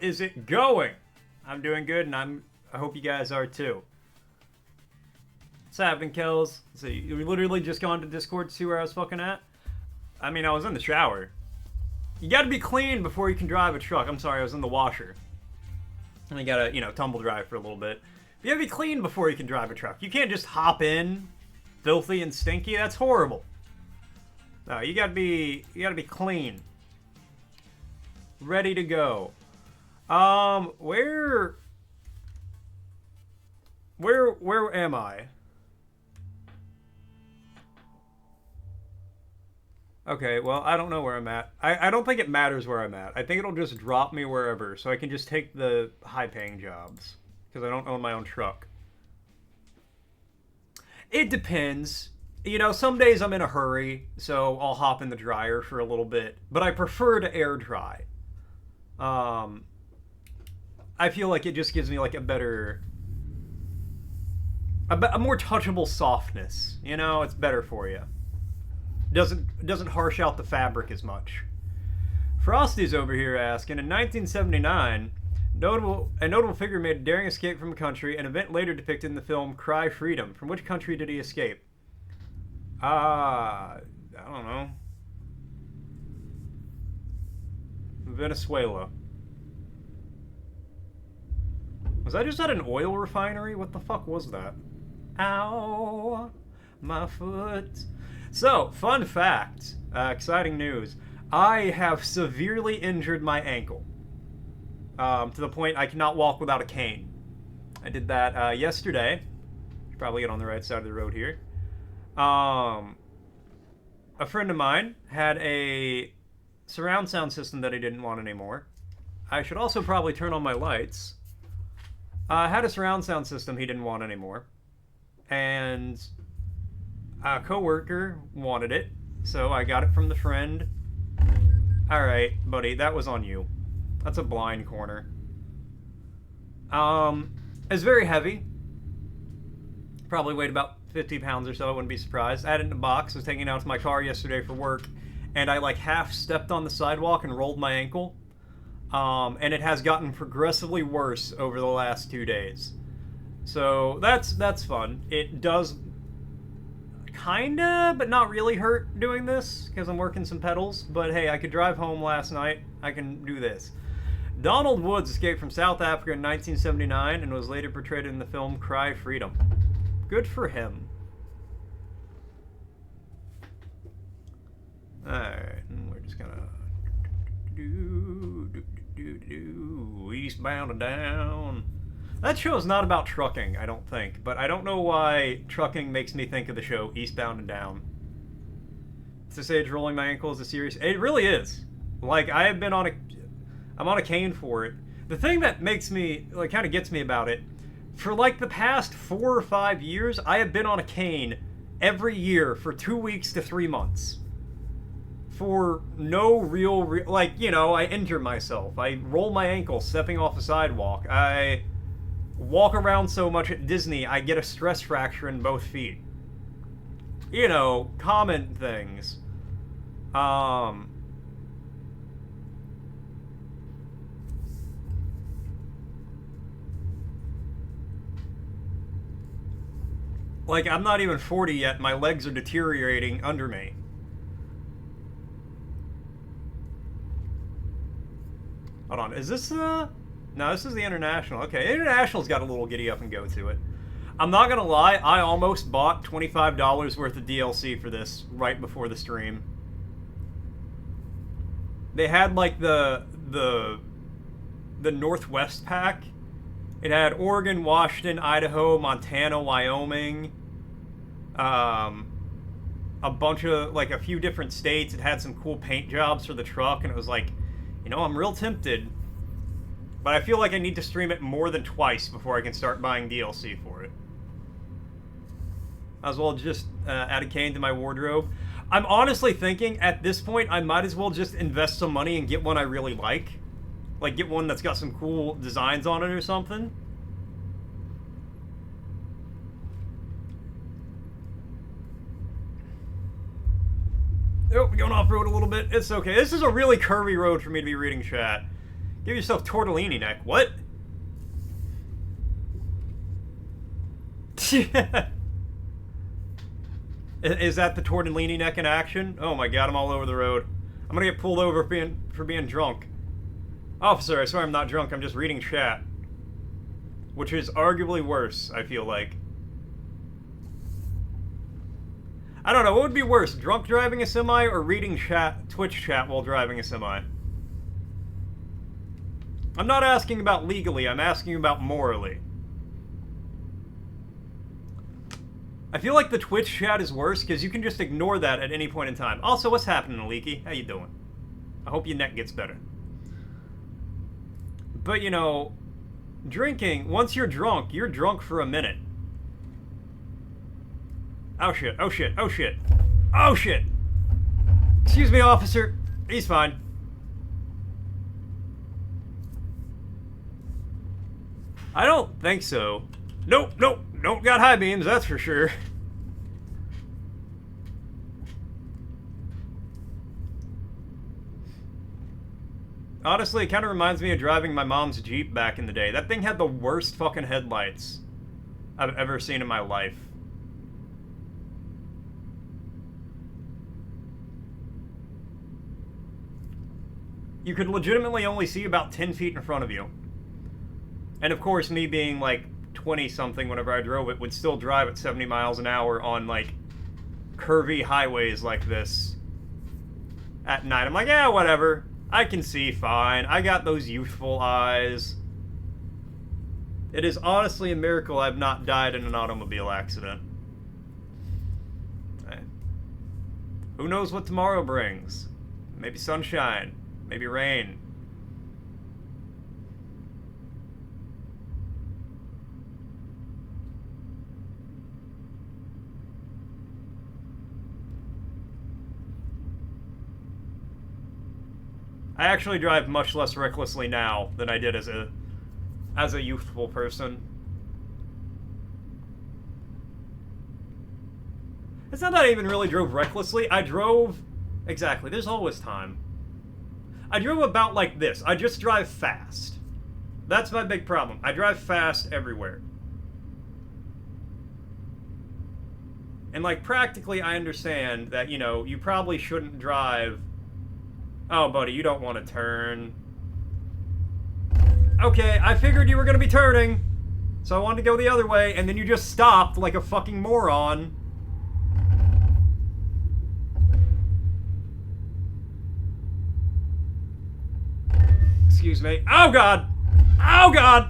is it going? I'm doing good, and I hope you guys are too. What's happening, Kells? So you literally just gone to Discord to see where I was fucking at? I mean, I was in the shower. You gotta be clean before you can drive a truck. I'm sorry, I was in the washer. And you gotta, tumble dry for a little bit. You gotta be clean before you can drive a truck. You can't just hop in, filthy and stinky. That's horrible. No, you gotta be clean. Ready to go. Where am I? Okay, well, I don't know where I'm at. I don't think it matters where I'm at. I think it'll just drop me wherever, so I can just take the high-paying jobs. Because I don't own my own truck. It depends. Some days I'm in a hurry, so I'll hop in the dryer for a little bit. But I prefer to air dry. I feel like it just gives me, like, a more touchable softness. It's better for you. Doesn't harsh out the fabric as much. Frosty's over here asking, in 1979, a notable figure made a daring escape from a country, an event later depicted in the film Cry Freedom. From which country did he escape? I don't know. Venezuela. Was I just at an oil refinery? What the fuck was that? Ow, my foot. So, fun fact, exciting news. I have severely injured my ankle. To the point I cannot walk without a cane. I did that yesterday. Should probably get on the right side of the road here. A friend of mine had a surround sound system that he didn't want anymore. I should also probably turn on my lights. Had a surround sound system he didn't want anymore. And a coworker wanted it, so I got it from the friend. Alright, buddy, that was on you. That's a blind corner. It's very heavy. Probably weighed about 50 pounds or so, I wouldn't be surprised. I had it in a box, I was taking it out to my car yesterday for work, and I like half stepped on the sidewalk and rolled my ankle. And it has gotten progressively worse over the last 2 days. So that's fun. It does kinda, but not really hurt doing this, because I'm working some pedals. But hey, I could drive home last night. I can do this. Donald Woods escaped from South Africa in 1979 and was later portrayed in the film Cry Freedom. Good for him. Alright, and we're just gonna eastbound and down. That show is not about trucking, I don't think, but I don't know why trucking makes me think of the show Eastbound and Down. To say it's rolling my ankle is a serious... It really is. Like, I'm on a cane for it. The thing that makes me, like, kind of gets me about it, for like the past 4 or 5 years, I have been on a cane every year for 2 weeks to 3 months. For no real, like, I injure myself. I roll my ankle stepping off a sidewalk. I walk around so much at Disney, I get a stress fracture in both feet. Common things. Like, I'm not even 40 yet, my legs are deteriorating under me. Hold on, is this the... No, this is the International. Okay, International's got a little giddy up and go to it. I'm not gonna lie, I almost bought $25 worth of DLC for this right before the stream. They had, like, the Northwest pack. It had Oregon, Washington, Idaho, Montana, Wyoming. A bunch of, like, a few different states. It had some cool paint jobs for the truck, and it was like, I'm real tempted. But I feel like I need to stream it more than twice before I can start buying DLC for it. Might as well just add a cane to my wardrobe. I'm honestly thinking, at this point, I might as well just invest some money and get one I really like. Like, get one that's got some cool designs on it or something. Oh, we're going off-road a little bit. It's okay. This is a really curvy road for me to be reading chat. Give yourself tortellini neck. What? Is that the tortellini neck in action? Oh my god, I'm all over the road. I'm gonna get pulled over for being drunk. Officer, I swear I'm not drunk, I'm just reading chat. Which is arguably worse, I feel like. I don't know, what would be worse? Drunk driving a semi or reading Twitch chat while driving a semi? I'm not asking about legally, I'm asking about morally. I feel like the Twitch chat is worse because you can just ignore that at any point in time. Also, what's happening, Leaky? How you doing? I hope your neck gets better. But, you know, drinking, once you're drunk for a minute. Oh shit, oh shit, oh shit. Oh shit! Excuse me, officer. He's fine. I don't think so. Nope, nope, nope, got high beams, that's for sure. Honestly, it kind of reminds me of driving my mom's Jeep back in the day. That thing had the worst fucking headlights I've ever seen in my life. You could legitimately only see about 10 feet in front of you. And of course, me being like 20-something whenever I drove it, would still drive at 70 miles an hour on like curvy highways like this at night. I'm like, yeah, whatever. I can see fine. I got those youthful eyes. It is honestly a miracle I've not died in an automobile accident. Who knows what tomorrow brings? Maybe sunshine. Maybe rain. I actually drive much less recklessly now than I did as a youthful person. It's not that I even really drove recklessly. I drove... Exactly, there's always time. I drove about like this. I just drive fast. That's my big problem. I drive fast everywhere. And like practically I understand that, you know, you probably shouldn't drive... Oh, buddy, you don't want to turn. Okay, I figured you were going to be turning. So I wanted to go the other way, and then you just stopped like a fucking moron. Excuse me. Oh, God! Oh, God!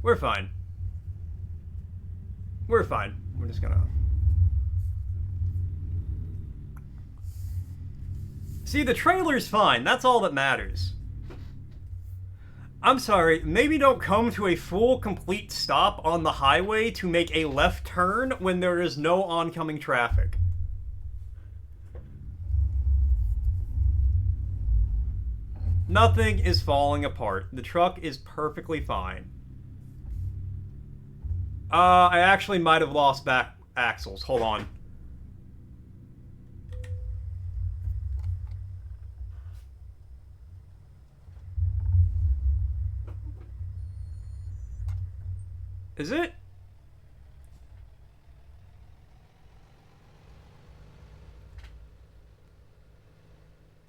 We're fine. We're fine. We're just gonna... See, the trailer's fine. That's all that matters. I'm sorry, maybe don't come to a full, complete stop on the highway to make a left turn when there is no oncoming traffic. Nothing is falling apart. The truck is perfectly fine. I actually might have lost back axles. Hold on. Is it?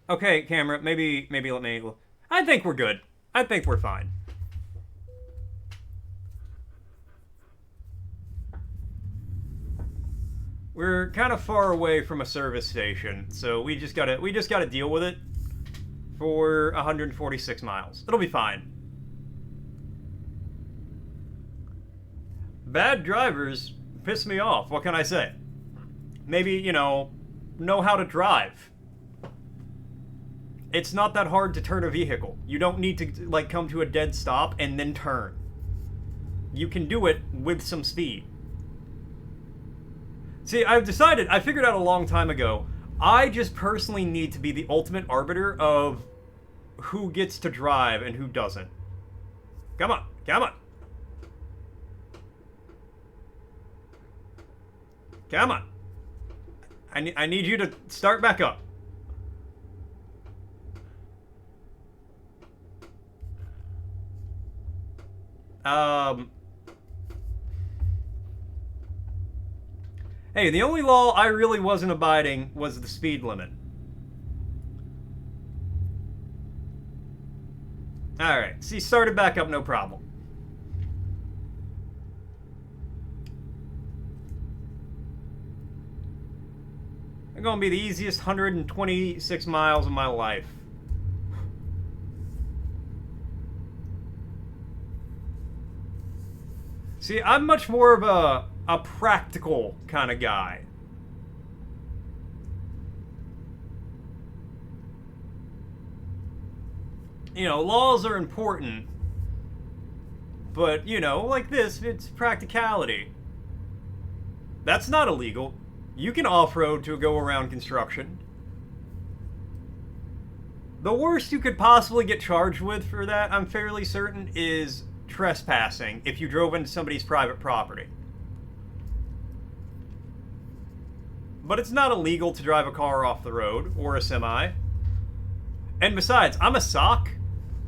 Okay, camera, maybe let me... I think we're good. I think we're fine. We're kind of far away from a service station, so we just gotta deal with it for 146 miles. It'll be fine. Bad drivers piss me off. What can I say? Maybe, you know how to drive. It's not that hard to turn a vehicle. You don't need to, like, come to a dead stop and then turn. You can do it with some speed. See, I figured out a long time ago, I just personally need to be the ultimate arbiter of who gets to drive and who doesn't. Come on, come on. Come on. I need you to start back up. Hey, the only law I really wasn't abiding was the speed limit. Alright, see, started back up, no problem. It's gonna be the easiest 126 miles of my life. See, I'm much more of a practical kind of guy. You know, laws are important, but, you know, like this, it's practicality. That's not illegal. You can off-road to go around construction. The worst you could possibly get charged with for that, I'm fairly certain, is trespassing if you drove into somebody's private property. But it's not illegal to drive a car off the road or a semi. And besides, I'm a sock.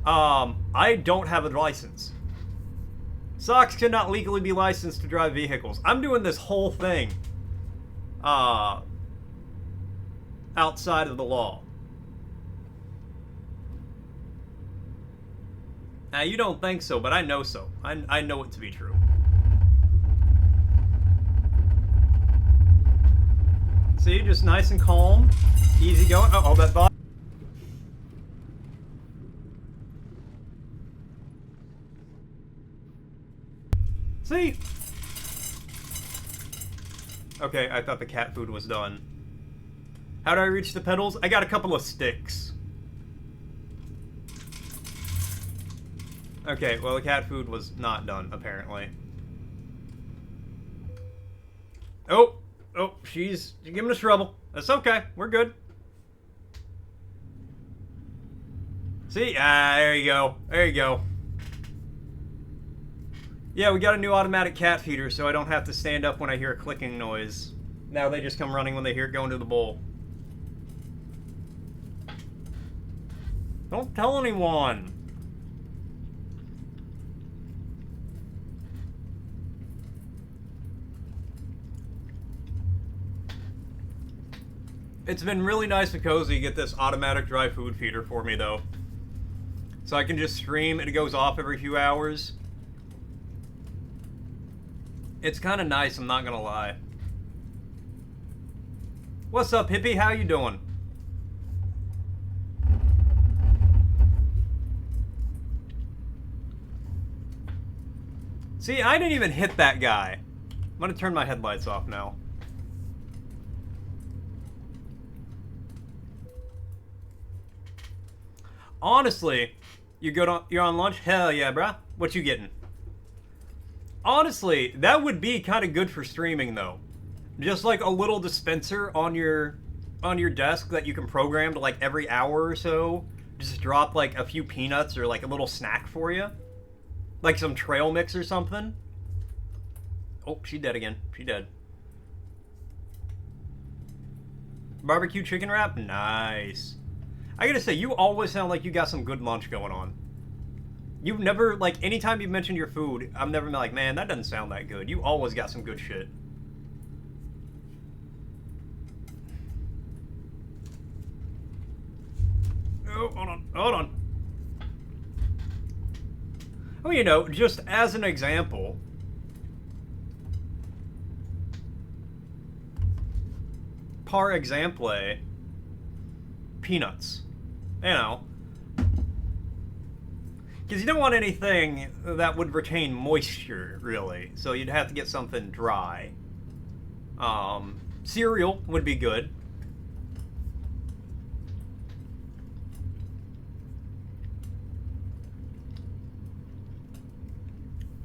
I don't have a license. Socks cannot legally be licensed to drive vehicles. I'm doing this whole thing outside of the law. Now, you don't think so, but I know so. I know it to be true. See, just nice and calm, easy going. Oh, that thought. See? Okay, I thought the cat food was done. How do I reach the pedals? I got a couple of sticks. Okay, well, the cat food was not done, apparently. Oh, she's giving us trouble. That's okay. We're good. See? There you go. There you go. Yeah, we got a new automatic cat feeder, so I don't have to stand up when I hear a clicking noise. Now they just come running when they hear it going to the bowl. Don't tell anyone. It's been really nice and cozy to get this automatic dry food feeder for me, though. So I can just stream, and it goes off every few hours. It's kind of nice, I'm not gonna lie. What's up, hippie? How you doing? See, I didn't even hit that guy. I'm gonna turn my headlights off now. Honestly, you're on lunch? Hell yeah, bruh. What you getting? Honestly, that would be kind of good for streaming, though. Just like a little dispenser on your desk that you can program to, like, every hour or so. Just drop, like, a few peanuts or, like, a little snack for you. Like some trail mix or something. Oh, she dead again. She dead. Barbecue chicken wrap? Nice. I gotta say, you always sound like you got some good lunch going on. You've never, like, anytime you've mentioned your food, I've never been like, man, that doesn't sound that good. You always got some good shit. Oh, hold on, hold on. Oh, you know, just as an example, par exemple, peanuts. You know. Because you don't want anything that would retain moisture, really. So you'd have to get something dry. Cereal would be good.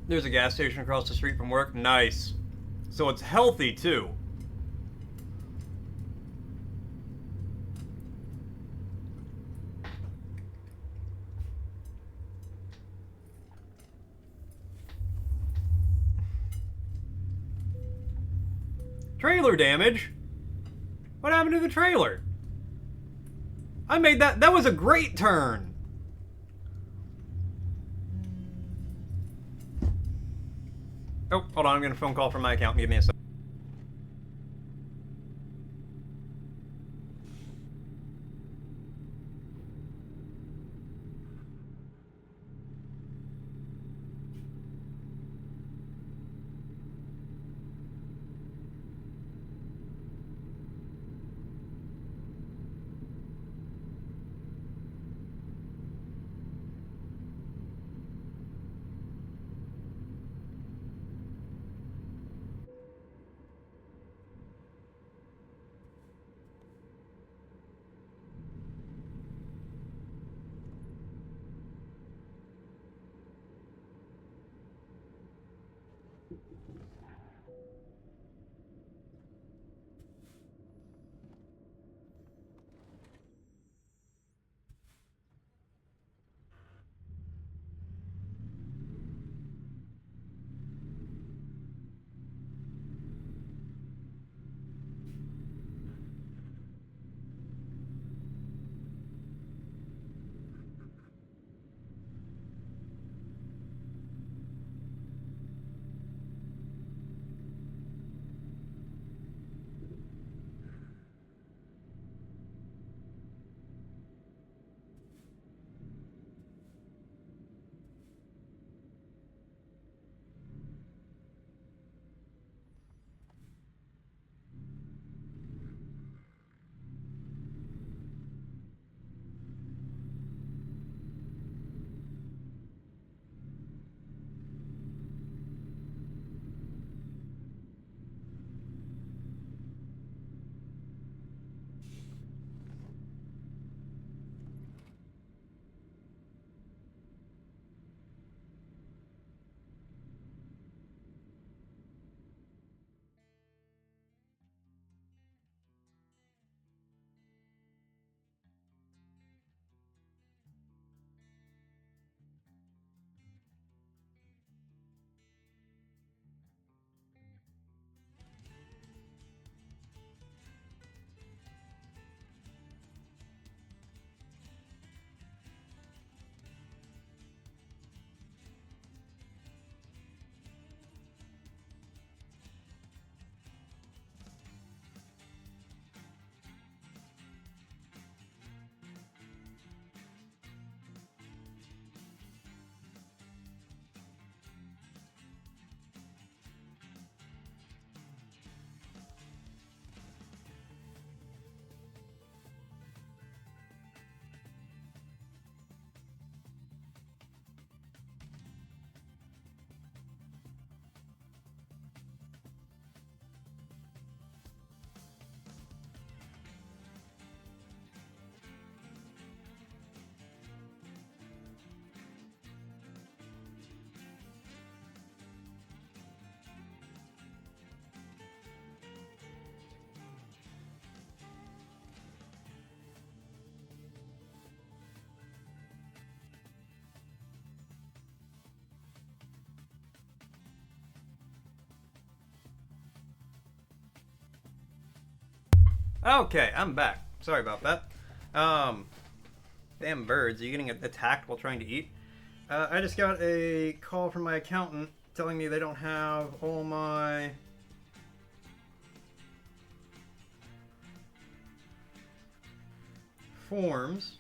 There's a gas station across the street from work. Nice. So it's healthy, too. Trailer damage? What happened to the trailer? I made that. That was a great turn. Oh, hold on. I'm getting a phone call from my account. Give me a second. Okay, I'm back. Sorry about that. Damn birds. Are you getting attacked while trying to eat? I just got a call from my accountant telling me they don't have all my forms.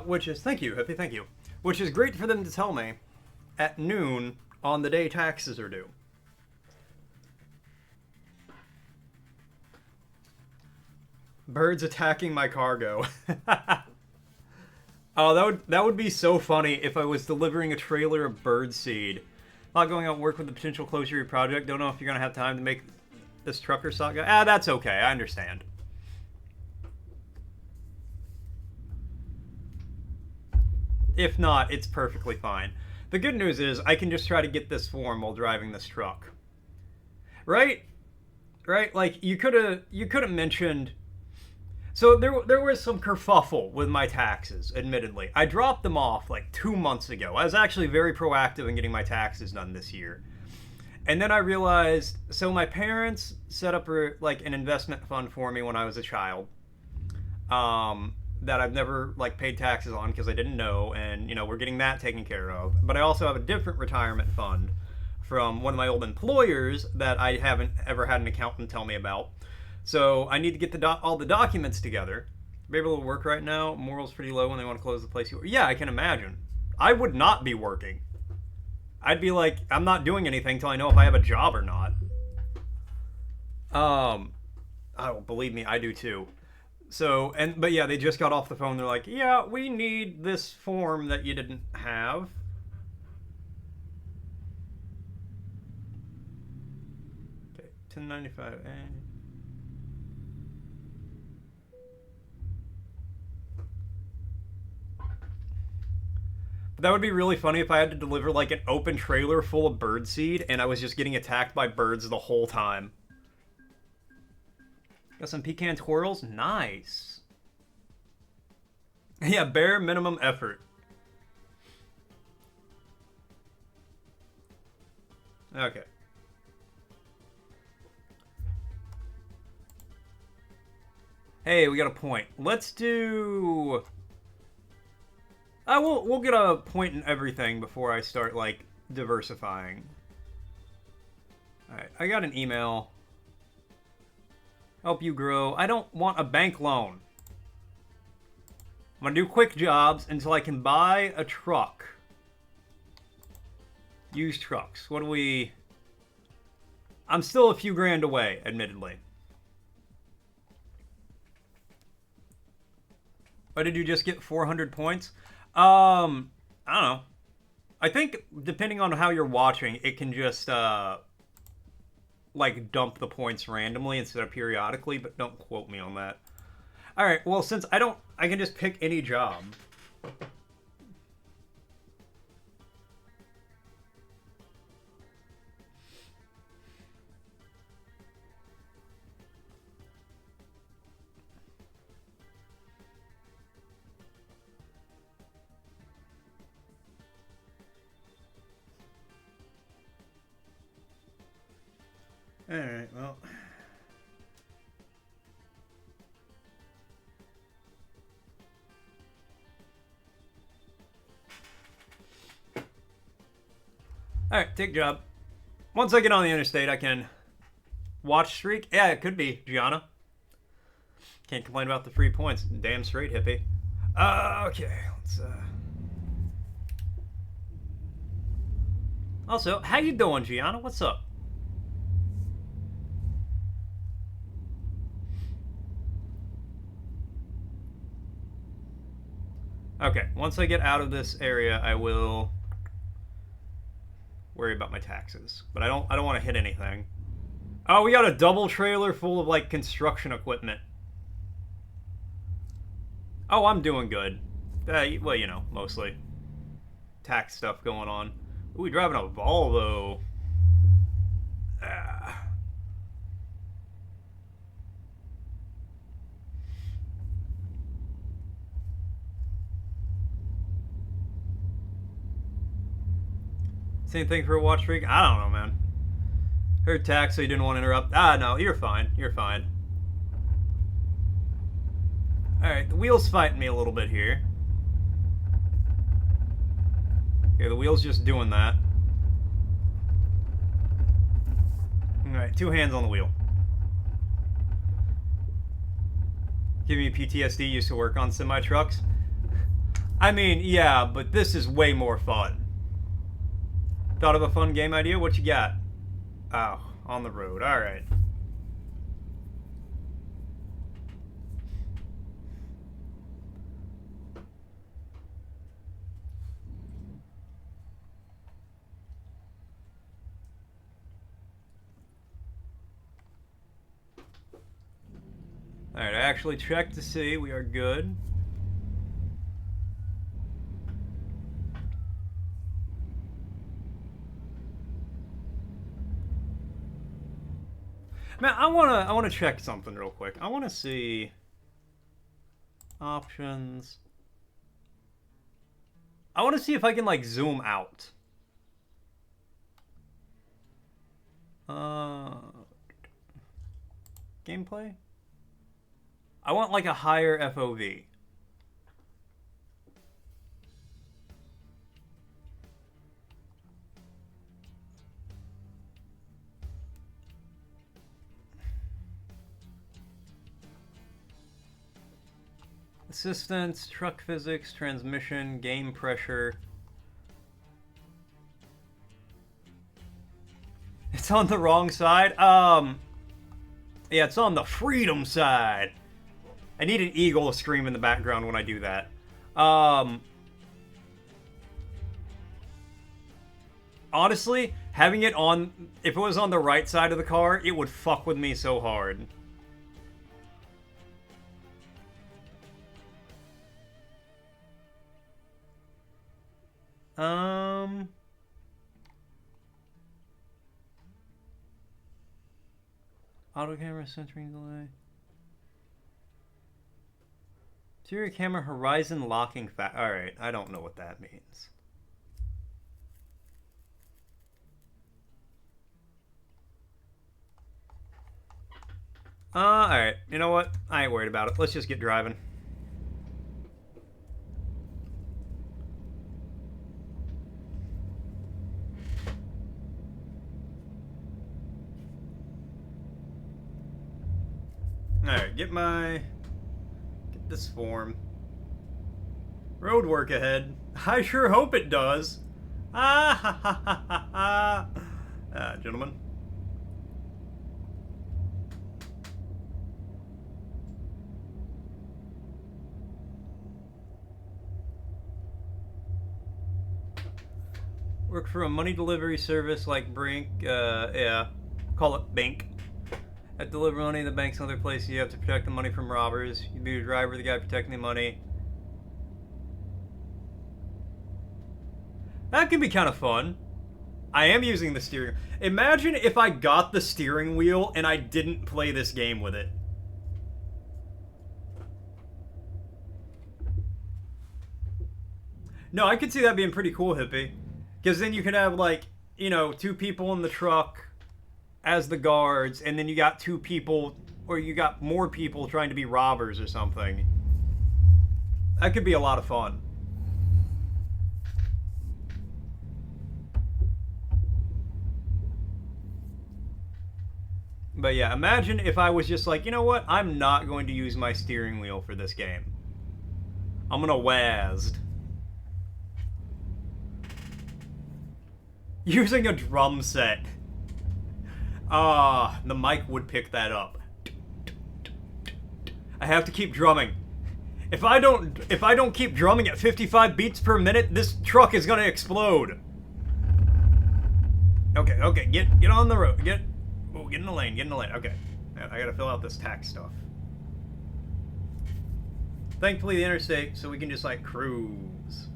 Which is, thank you, Hippie, thank you. Which is great for them to tell me at noon on the day taxes are due. Birds attacking my cargo. Oh, that would be so funny if I was delivering a trailer of bird seed. Not going out and work with the potential closure of your project. Don't know if you're gonna have time to make this trucker saga. That's okay. I understand. If not, it's perfectly fine. The good news is I can just try to get this form while driving this truck. Right? Right? Like you could have mentioned So there was some kerfuffle with my taxes, admittedly. I dropped them off like 2 months ago. I was actually very proactive in getting my taxes done this year. And then I realized, so my parents set up like an investment fund for me when I was a child, that I've never like paid taxes on because I didn't know, and we're getting that taken care of. But I also have a different retirement fund from one of my old employers that I haven't ever had an accountant tell me about. So I need to get all the documents together. Be able to work right now. Morals pretty low when they want to close the place. Yeah, I can imagine. I would not be working. I'd be like, I'm not doing anything until I know if I have a job or not. Oh, believe me, I do too. So, but yeah, they just got off the phone. They're like, yeah, we need this form that you didn't have. Okay, 1095A. That would be really funny if I had to deliver like an open trailer full of birdseed and I was just getting attacked by birds the whole time. Got some pecan twirls? Nice. Yeah, bare minimum effort. Okay. Hey, we got a point. Let's do... we'll get a point in everything before I start, like, diversifying. Alright, I got an email. Help you grow. I don't want a bank loan. I'm gonna do quick jobs until I can buy a truck. Used trucks. What do we... I'm still a few grand away, admittedly. Why did you just get 400 points? I don't know. I think, depending on how you're watching, it can just, like, dump the points randomly instead of periodically, but don't quote me on that. Alright, well, since I can just pick any job. Alright, well... Alright, take job. Once I get on the interstate, I can watch streak. Yeah, it could be, Gianna. Can't complain about the free points. Damn straight, hippie. Okay, let's, Also, how you doing, Gianna? What's up? Okay, once I get out of this area, I will worry about my taxes. But I don't want to hit anything. Oh, we got a double trailer full of, like, construction equipment. Oh, I'm doing good. Well, mostly. Tax stuff going on. Ooh, we driving a Volvo. Same thing for a watch rig? I don't know, man. Heard tax, so you didn't want to interrupt. No, you're fine. You're fine. Alright, the wheel's fighting me a little bit here. Okay, the wheel's just doing that. Alright, 2 hands on the wheel. Giving me PTSD, used to work on semi-trucks. I mean, yeah, but this is way more fun. Thought of a fun game idea? What you got? Oh, on the road. Alright. Alright, I actually checked to see we are good. Man, I wanna check something real quick. I wanna see. Options. I want to see if I can, like, zoom out. Gameplay? I want, like, a higher FOV. Assistance, truck physics, transmission, game pressure. It's on the wrong side? Yeah, it's on the freedom side. I need an eagle to scream in the background when I do that. Honestly, having it on... If it was on the right side of the car, it would fuck with me so hard. Auto camera centering delay. Interior camera horizon locking Alright, I don't know what that means. Alright. You know what? I ain't worried about it. Let's just get driving. Alright, get this form. Road work ahead. I sure hope it does. Ah, ha, ha, ha, ha, ha. Gentlemen. Work for a money delivery service like Brink, yeah. Call it Bank. At deliver money in the bank's another place, you have to protect the money from robbers. You be the driver, the guy protecting the money. That can be kind of fun. I am using the steering. Imagine if I got the steering wheel and I didn't play this game with it. No, I could see that being pretty cool, Hippie. Because then you could have, like, you know, 2 people in the truck as the guards, and then you got 2 people, or you got more people trying to be robbers or something. That could be a lot of fun. But yeah, imagine if I was just like, you know what? I'm not going to use my steering wheel for this game. I'm gonna WASD. Using a drum set. The mic would pick that up. I have to keep drumming. If I don't keep drumming at 55 beats per minute, this truck is gonna explode. Okay, get on the road. Get in the lane, Okay. I gotta fill out this tax stuff. Thankfully the interstate, so we can just like cruise.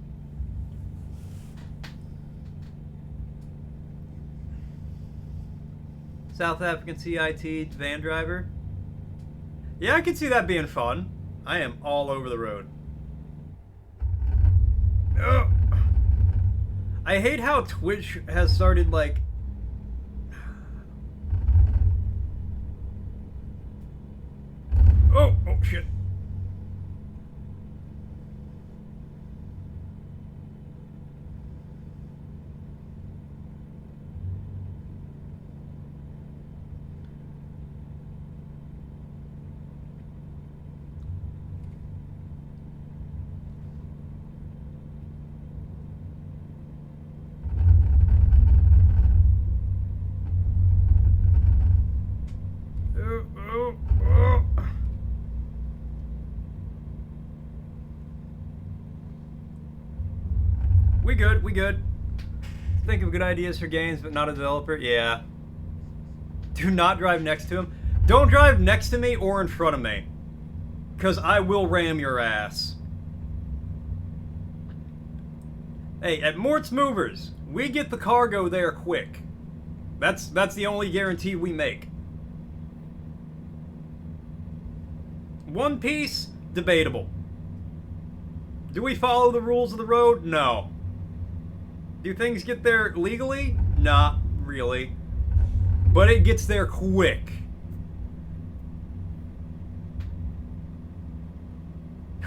South African CIT van driver. Yeah, I can see that being fun. I am all over the road. Ugh. I hate how Twitch has started, like... Oh, shit. We good. Think of good ideas for games, but not a developer? Yeah. Do not drive next to him. Don't drive next to me or in front of me. Because I will ram your ass. Hey, at Mort's Movers, we get the cargo there quick. That's the only guarantee we make. One Piece, debatable. Do we follow the rules of the road? No. Do things get there legally? Not really. But it gets there quick.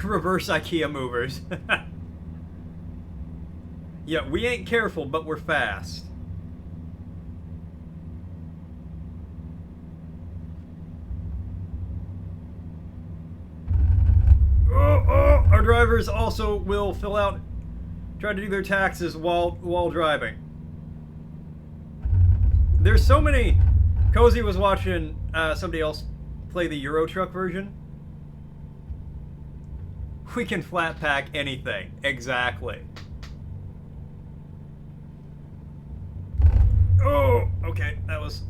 Reverse IKEA movers. Yeah, we ain't careful, but we're fast. Our drivers also will try to do their taxes while driving. There's so many. Cozy was watching somebody else play the Euro Truck version. We can flat pack anything. Exactly. Oh, okay. That was...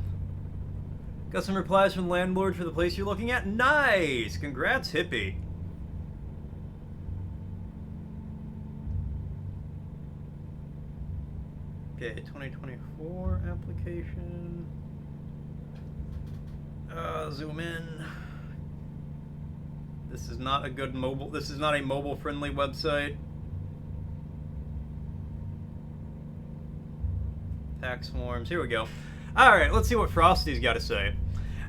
Got some replies from the landlord for the place you're looking at? Nice! Congrats, hippie. Okay, 2024 application. Zoom in. This is not a good mobile. This is not a mobile-friendly website. Tax forms. Here we go. All right, let's see what Frosty's got to say.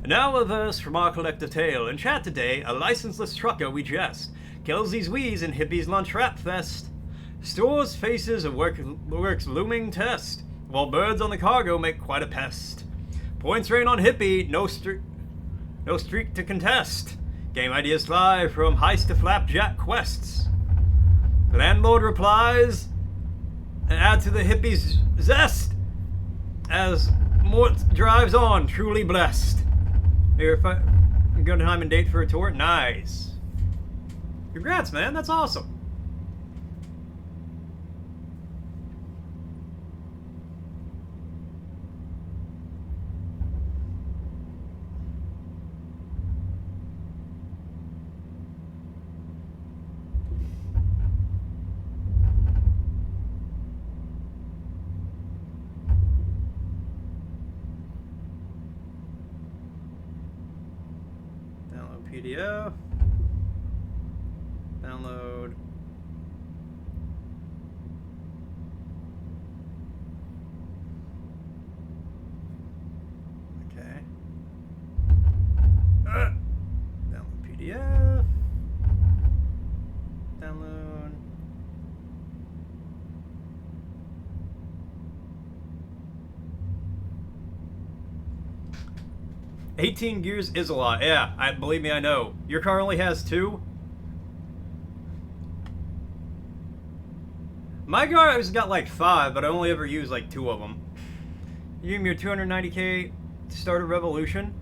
Now a verse from our collective tale. In chat today, a licenseless trucker we jest. Kills these wheeze in hippies lunch rap fest. Stores faces a work's looming test, while birds on the cargo make quite a pest. Points rain on hippie, no streak to contest. Game ideas fly from heist to flapjack quests. The landlord replies, and add to the hippie's zest, as Mort drives on, truly blessed. Here, good time and date for a tour? Nice. Congrats, man, that's awesome. PDF. Download. Okay. Download PDF. Download. $18 gears is a lot. Yeah, believe me, I know. Your car only has 2? My car has got like 5, but I only ever use like 2 of them. You give me your 290K to start a revolution?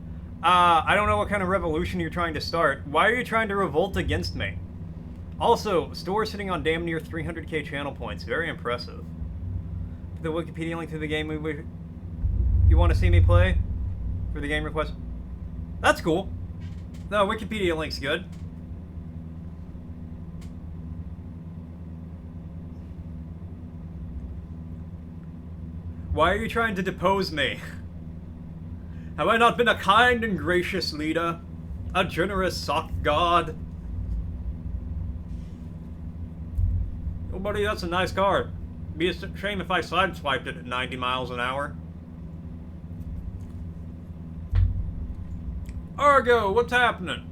I don't know what kind of revolution you're trying to start. Why are you trying to revolt against me? Also, store sitting on damn near 300K channel points. Very impressive. The Wikipedia link to the game you want to see me play? For the game request? That's cool. No, Wikipedia link's good. Why are you trying to depose me? Have I not been a kind and gracious leader? A generous sock god? Oh, buddy, that's a nice car. Be a shame if I sideswiped it at 90 miles an hour. Argo, what's happening?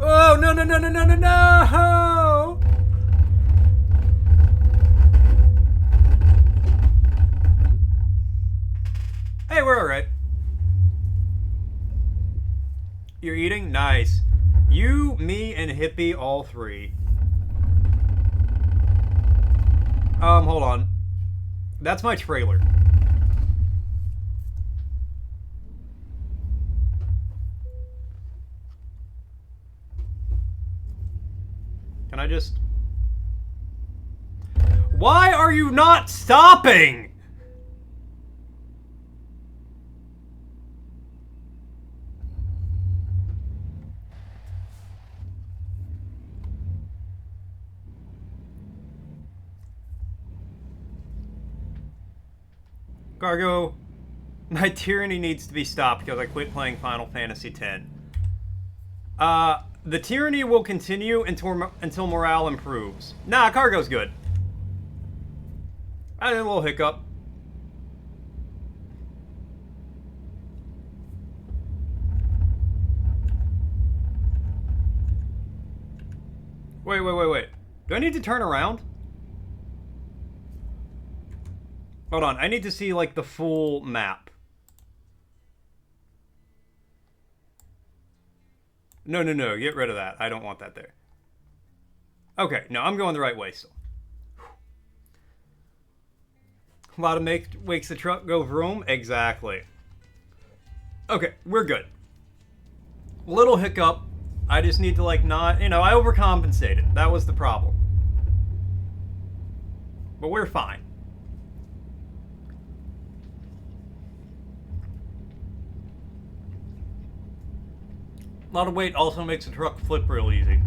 Oh, no, no, no, no, no, no, no! Hey, we're alright. You're eating? Nice. You, me, and Hippie, all 3. Hold on. That's my trailer. Can I just... Why are you not stopping? Cargo, my tyranny needs to be stopped because I quit playing Final Fantasy X. The tyranny will continue until morale improves. Nah, cargo's good. I had a little hiccup. Wait. Do I need to turn around? Hold on, I need to see, like, the full map. No, get rid of that. I don't want that there. Okay, no, I'm going the right way still. A lot of makes the truck go vroom. Exactly. Okay, we're good. Little hiccup. I just need to, like, not, I overcompensated. That was the problem. But we're fine. A lot of weight also makes the truck flip real easy.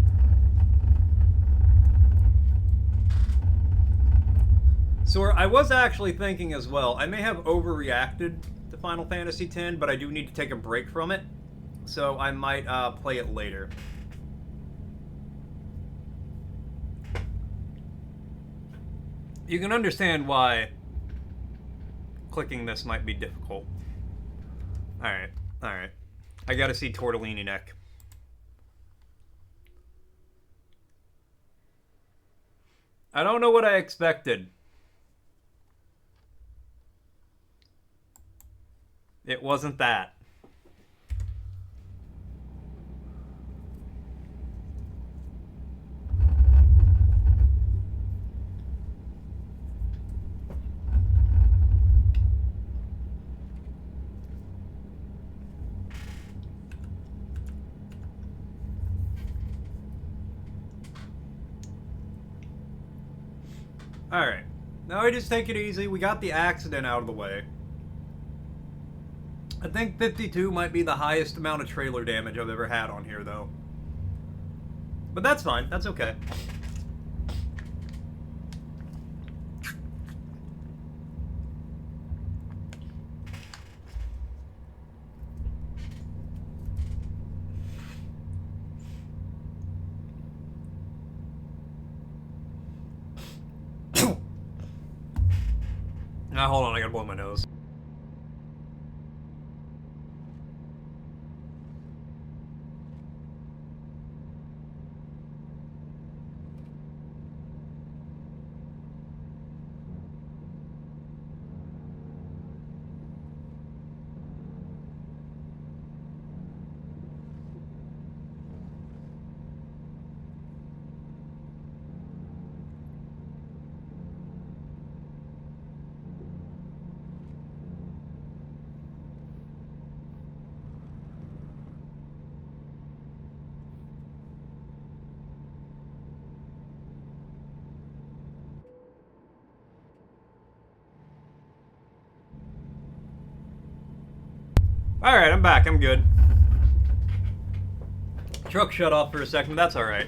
So I was actually thinking as well, I may have overreacted to Final Fantasy X, but I do need to take a break from it. So I might play it later. You can understand why clicking this might be difficult. Alright. I gotta see Tortellini Neck. I don't know what I expected. It wasn't that. Alright. Now we just take it easy. We got the accident out of the way. I think 52 might be the highest amount of trailer damage I've ever had on here, though. But that's fine. That's okay. Now, hold on. I gotta blow my nose. Alright, I'm back. I'm good. Truck shut off for a second, but that's alright.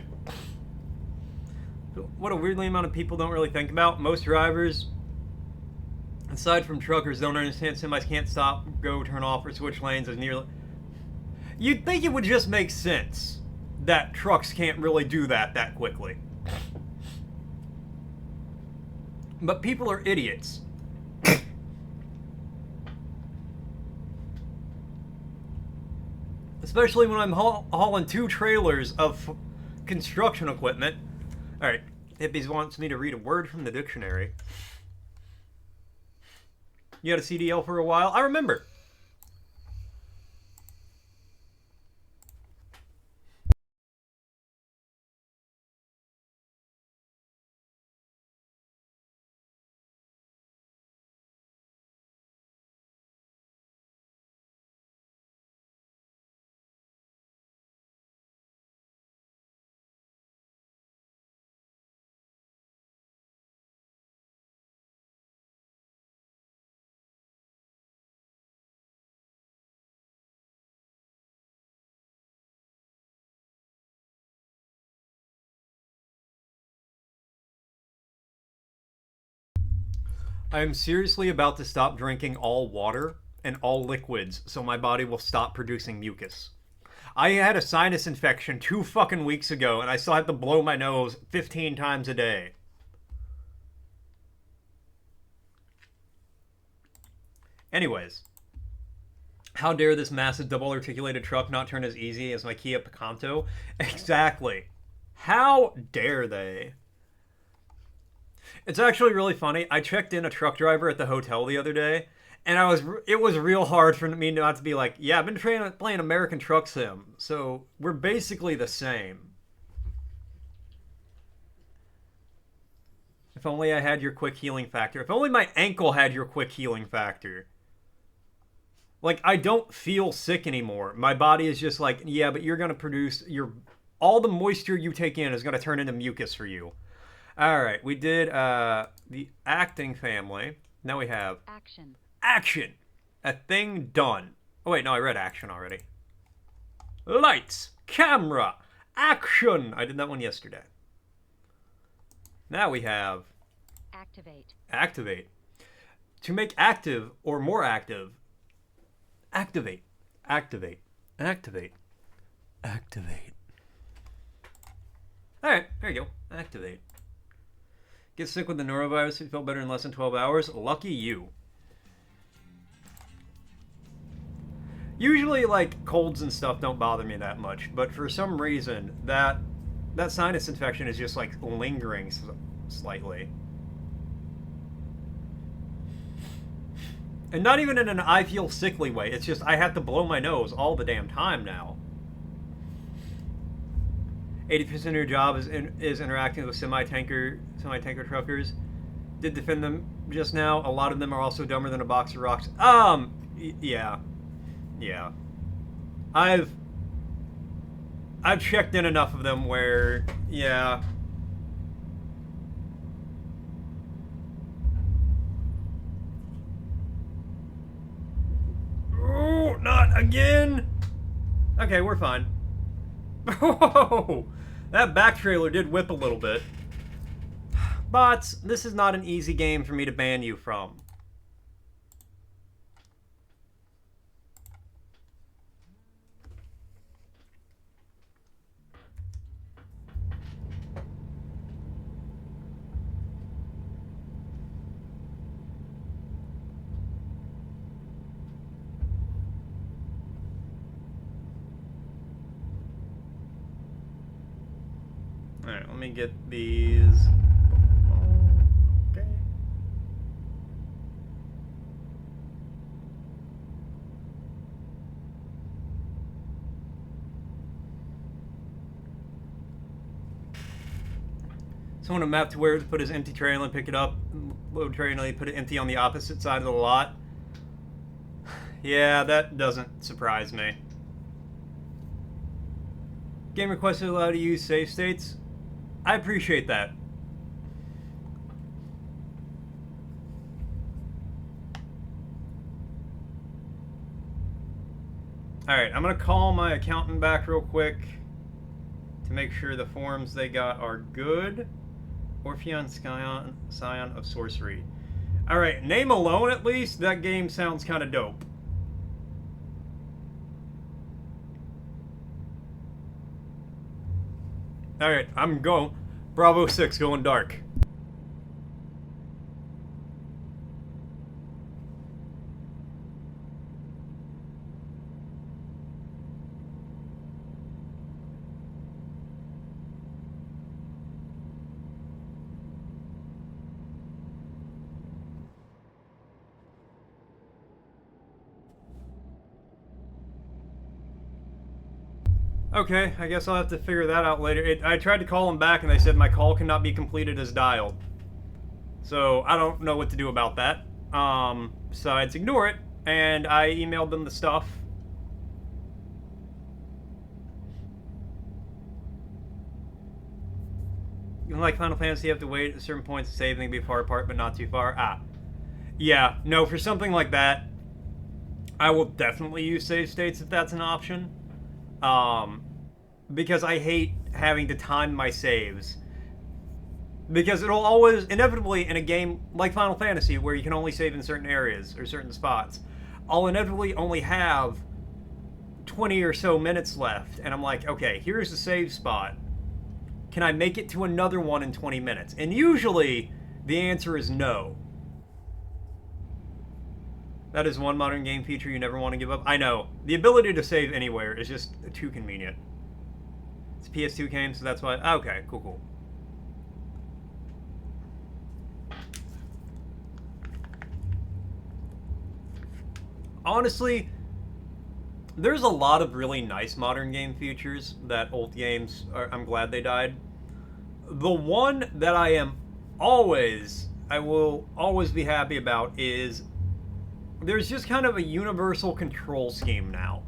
What a weirdly amount of people don't really think about. Most drivers, aside from truckers, don't understand semis can't stop, go, turn off, or switch lanes as nearly... You'd think it would just make sense that trucks can't really do that quickly. But people are idiots. Especially when I'm hauling 2 trailers of construction equipment. Alright, Hippies wants me to read a word from the dictionary. You had a CDL for a while? I remember. I am seriously about to stop drinking all water and all liquids so my body will stop producing mucus. I had a sinus infection 2 fucking weeks ago, and I still have to blow my nose 15 times a day. Anyways, how dare this massive double articulated truck not turn as easy as my Kia Picanto? Exactly. How dare they? It's actually really funny. I checked in a truck driver at the hotel the other day, and it was real hard for me not to be like, yeah, I've been playing American Truck Sim, so we're basically the same. If only I had your quick healing factor. If only my ankle had your quick healing factor. Like, I don't feel sick anymore. My body is just like, yeah, but you're going to produce all the moisture you take in is going to turn into mucus for you. All right, we did the acting family. Now we have action. Action. A thing done. Oh wait, no, I read action already. Lights, camera, action. I did that one yesterday. Now we have activate. Activate. To make active or more active. Activate. Activate. Activate. Activate. All right, there you go. Activate. Get sick with the norovirus, you feel better in less than 12 hours. Lucky you. Usually, like, colds and stuff don't bother me that much, but for some reason, that sinus infection is just, like, lingering slightly. And not even in an I feel sickly way, it's just I have to blow my nose all the damn time now. 80% of your job is interacting with semi-tanker truckers. Did defend them just now. A lot of them are also dumber than a box of rocks. Yeah. I've checked in enough of them where, yeah. Oh, not again. Okay, we're fine. Oh, that back trailer did whip a little bit. But this is not an easy game for me to ban you from. Alright, let me get these. Okay. Someone to map to where to put his empty trailer and pick it up. Load trailer and put it empty on the opposite side of the lot. Yeah, that doesn't surprise me. Game request is allowed to use save states. I appreciate that. Alright, I'm going to call my accountant back real quick to make sure the forms they got are good. Orpheon Scion of Sorcery. Alright, name alone at least, that game sounds kind of dope. Alright, I'm going. Bravo 6 going dark. Okay, I guess I'll have to figure that out later. I tried to call them back and they said my call cannot be completed as dialed. So I don't know what to do about that. Besides ignore it, and I emailed them the stuff. Like Final Fantasy, you have to wait at certain points to save and be far apart, but not too far. Yeah, no, for something like that, I will definitely use save states if that's an option. Because I hate having to time my saves. Because it'll always, inevitably, in a game like Final Fantasy, where you can only save in certain areas or certain spots, I'll inevitably only have 20 or so minutes left, and I'm like, okay, here's the save spot. Can I make it to another one in 20 minutes? And usually, the answer is no. That is one modern game feature you never want to give up. I know. The ability to save anywhere is just too convenient. It's a PS2 game, so that's why... Okay, cool, cool. Honestly, there's a lot of really nice modern game features that old games I'm glad they died. The one that I will always be happy about is there's just kind of a universal control scheme now.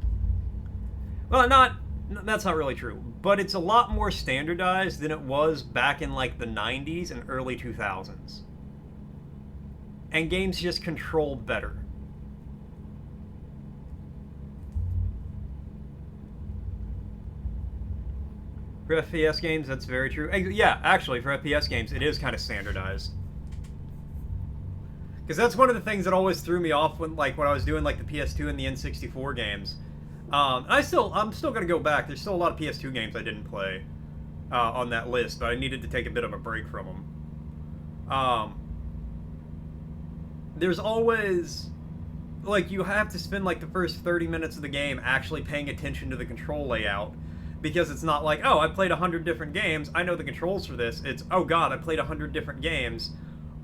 Well, that's not really true, but it's a lot more standardized than it was back in like the 90s and early 2000s. And games just control better. For FPS games, that's very true. Yeah, actually, for FPS games, it is kind of standardized. Because that's one of the things that always threw me off when I was doing like the PS2 and the N64 games. I'm still gonna go back. There's still a lot of PS2 games I didn't play on that list, but I needed to take a bit of a break from them. There's always you have to spend like the first 30 minutes of the game actually paying attention to the control layout. Because it's not like, oh, I played 100 different games, I know the controls for this. It's, oh god, I played 100 different games.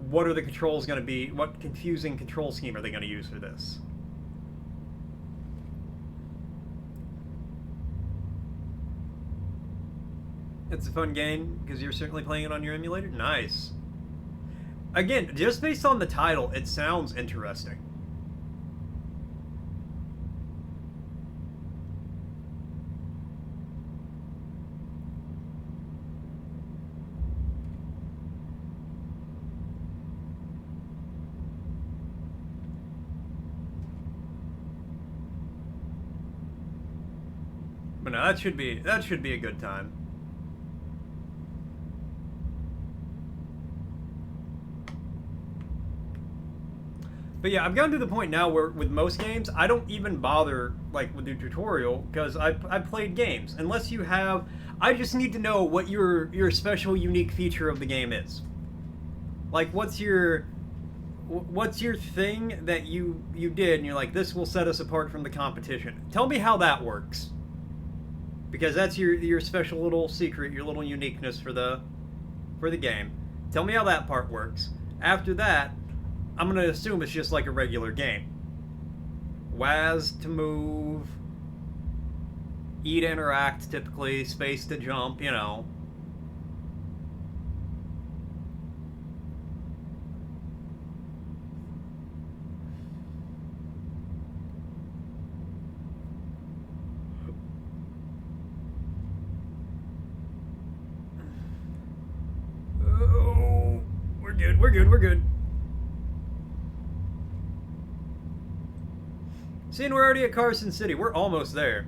What are the controls going to be? What confusing control scheme are they going to use for this? It's a fun game, because you're certainly playing it on your emulator? Nice. Again, just based on the title, it sounds interesting. But no, that should be a good time. But yeah, I've gotten to the point now where with most games, I don't even bother with the tutorial because I played games. Unless you have, I just need to know what your special unique feature of the game is. Like what's your thing that you did and you're like, this will set us apart from the competition. Tell me how that works. Because that's your special little secret, your little uniqueness for the game. Tell me how that part works. After that, I'm going to assume it's just like a regular game. WAS to move, E to interact typically, space to jump, you know. Oh, we're good. Seeing we're already at Carson City. We're almost there.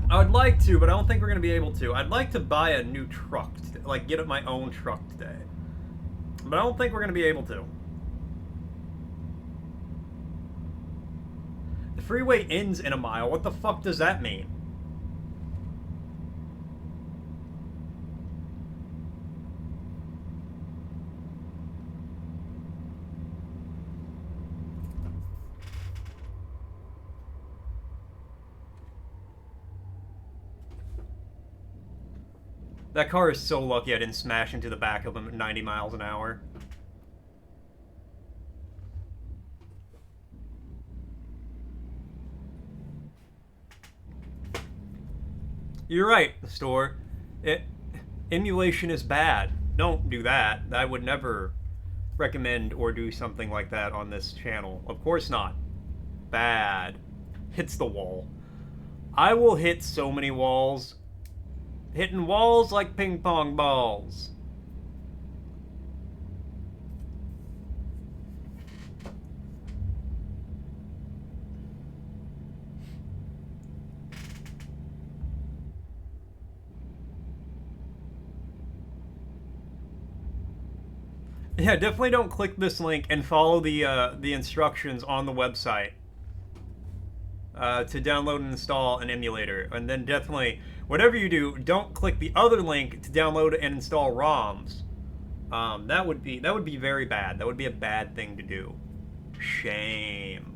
I would like to, but I don't think we're going to be able to. I'd like to buy a new truck, get my own truck today. But I don't think we're going to be able to. The freeway ends in a mile. What the fuck does that mean? That car is so lucky I didn't smash into the back of him at 90 miles an hour. You're right, store. Emulation is bad. Don't do that. I would never recommend or do something like that on this channel. Of course not. Bad. Hits the wall. I will hit so many walls. Hitting walls like ping pong balls. Yeah, definitely don't click this link and follow the instructions on the website to download and install an emulator. And then definitely, whatever you do, don't click the other link to download and install ROMs. That would be very bad. That would be a bad thing to do. Shame.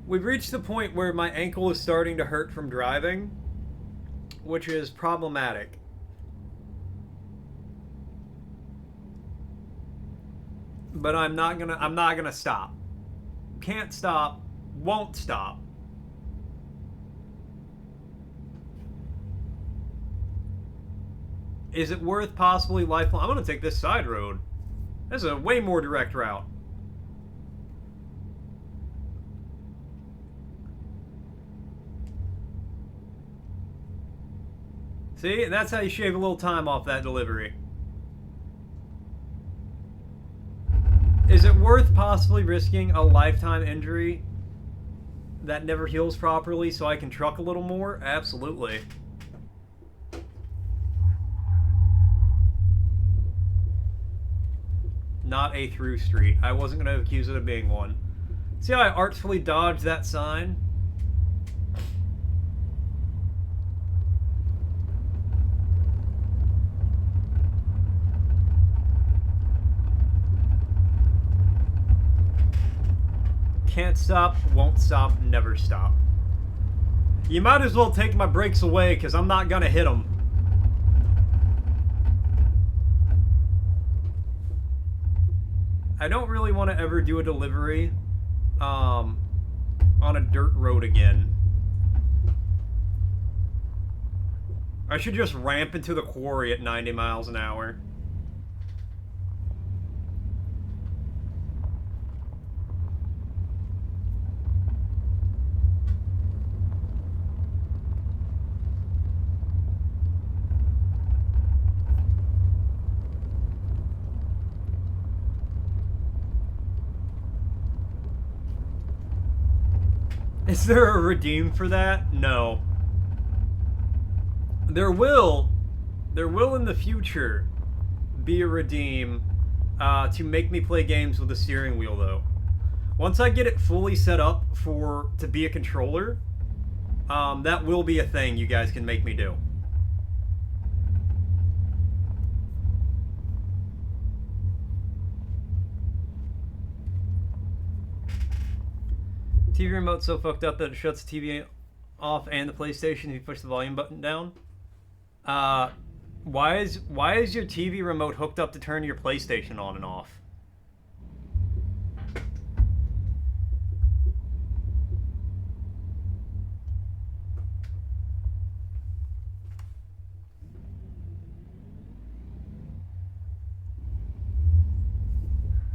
We've reached the point where my ankle is starting to hurt from driving, which is problematic. But I'm not gonna stop. Can't stop, won't stop. Is it worth possibly lifelong? I'm gonna take this side road. This is a way more direct route. See, that's how you shave a little time off that delivery. Is it worth possibly risking a lifetime injury that never heals properly so I can truck a little more? Absolutely. Not a through street. I wasn't going to accuse it of being one. See how I artfully dodged that sign? Can't stop, won't stop, never stop. You might as well take my brakes away because I'm not going to hit them. I don't really want to ever do a delivery on a dirt road again. I should just ramp into the quarry at 90 miles an hour. Is there a redeem for that? No. There will in the future be a redeem to make me play games with a steering wheel though. Once I get it fully set up to be a controller, that will be a thing you guys can make me do. TV remote so fucked up that it shuts the TV off and the PlayStation if you push the volume button down. Why is your TV remote hooked up to turn your PlayStation on and off?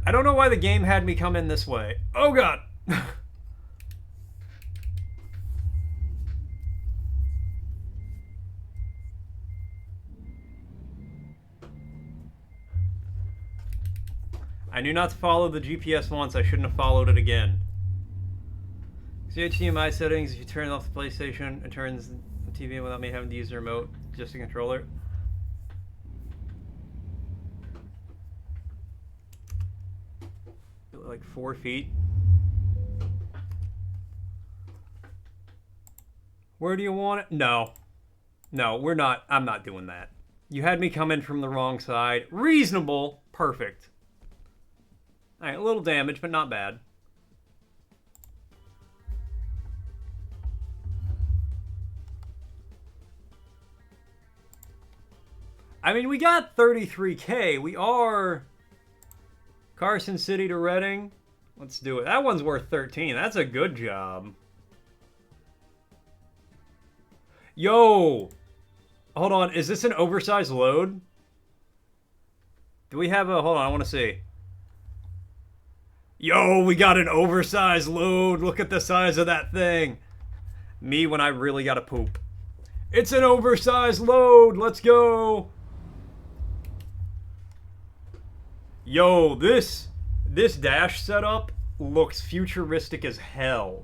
I don't know why the game had me come in this way. Oh god! I knew not to follow the GPS once, I shouldn't have followed it again. See HDMI settings, if you turn off the PlayStation, it turns the TV without me having to use the remote, just a controller. Like 4 feet. Where do you want it? No. No, we're not. I'm not doing that. You had me come in from the wrong side. Reasonable. Perfect. Alright, a little damage, but not bad. I mean, we got 33K. We are Carson City to Reading. Let's do it. That one's worth 13. That's a good job. Yo! Hold on. Is this an oversized load? Do we have a... Hold on. I want to see. Yo, we got an oversized load. Look at the size of that thing. Me when I really gotta poop. It's an oversized load. Let's go. Yo, this dash setup looks futuristic as hell.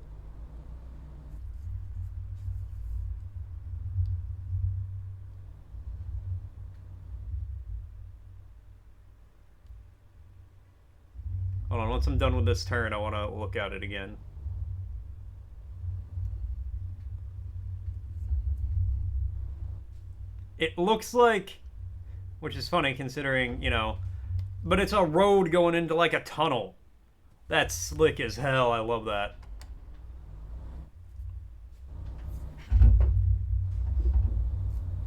Hold on, once I'm done with this turn, I want to look at it again. It looks like, which is funny considering, you know, but it's a road going into like a tunnel. That's slick as hell. I love that.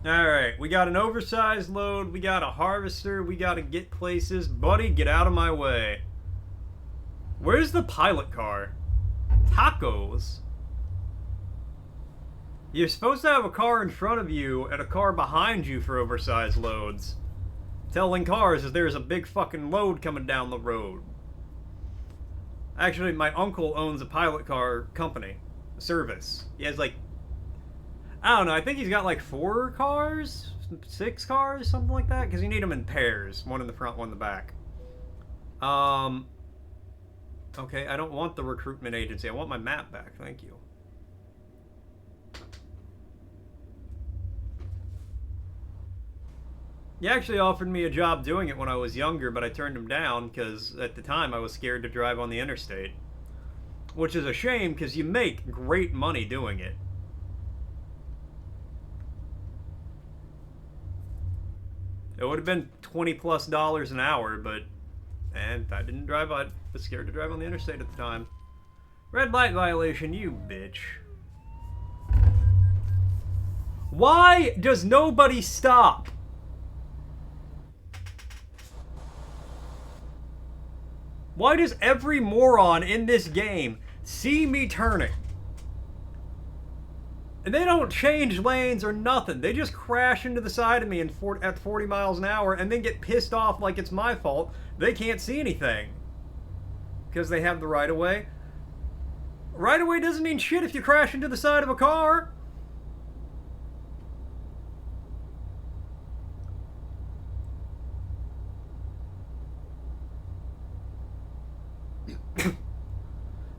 Alright, we got an oversized load, we got a harvester, we gotta get places. Buddy, get out of my way. Where's the pilot car? Tacos? You're supposed to have a car in front of you and a car behind you for oversized loads. Telling cars that there's a big fucking load coming down the road. Actually, my uncle owns a pilot car company. Service. He has like, I don't know, I think he's got like 4 cars? 6 cars? Something like that? Because you need them in pairs. One in the front, one in the back. Okay, I don't want the recruitment agency. I want my map back. Thank you. He actually offered me a job doing it when I was younger, but I turned him down because at the time I was scared to drive on the interstate. Which is a shame because you make great money doing it. It would have been $20+ an hour, but and I didn't drive. I was scared to drive on the interstate at the time. Red light violation, you bitch. Why does nobody stop? Why does every moron in this game see me turning? And they don't change lanes or nothing. They just crash into the side of me at 40 miles an hour and then get pissed off like it's my fault. They can't see anything. Because they have the right-of-way. Right-of-way doesn't mean shit if you crash into the side of a car.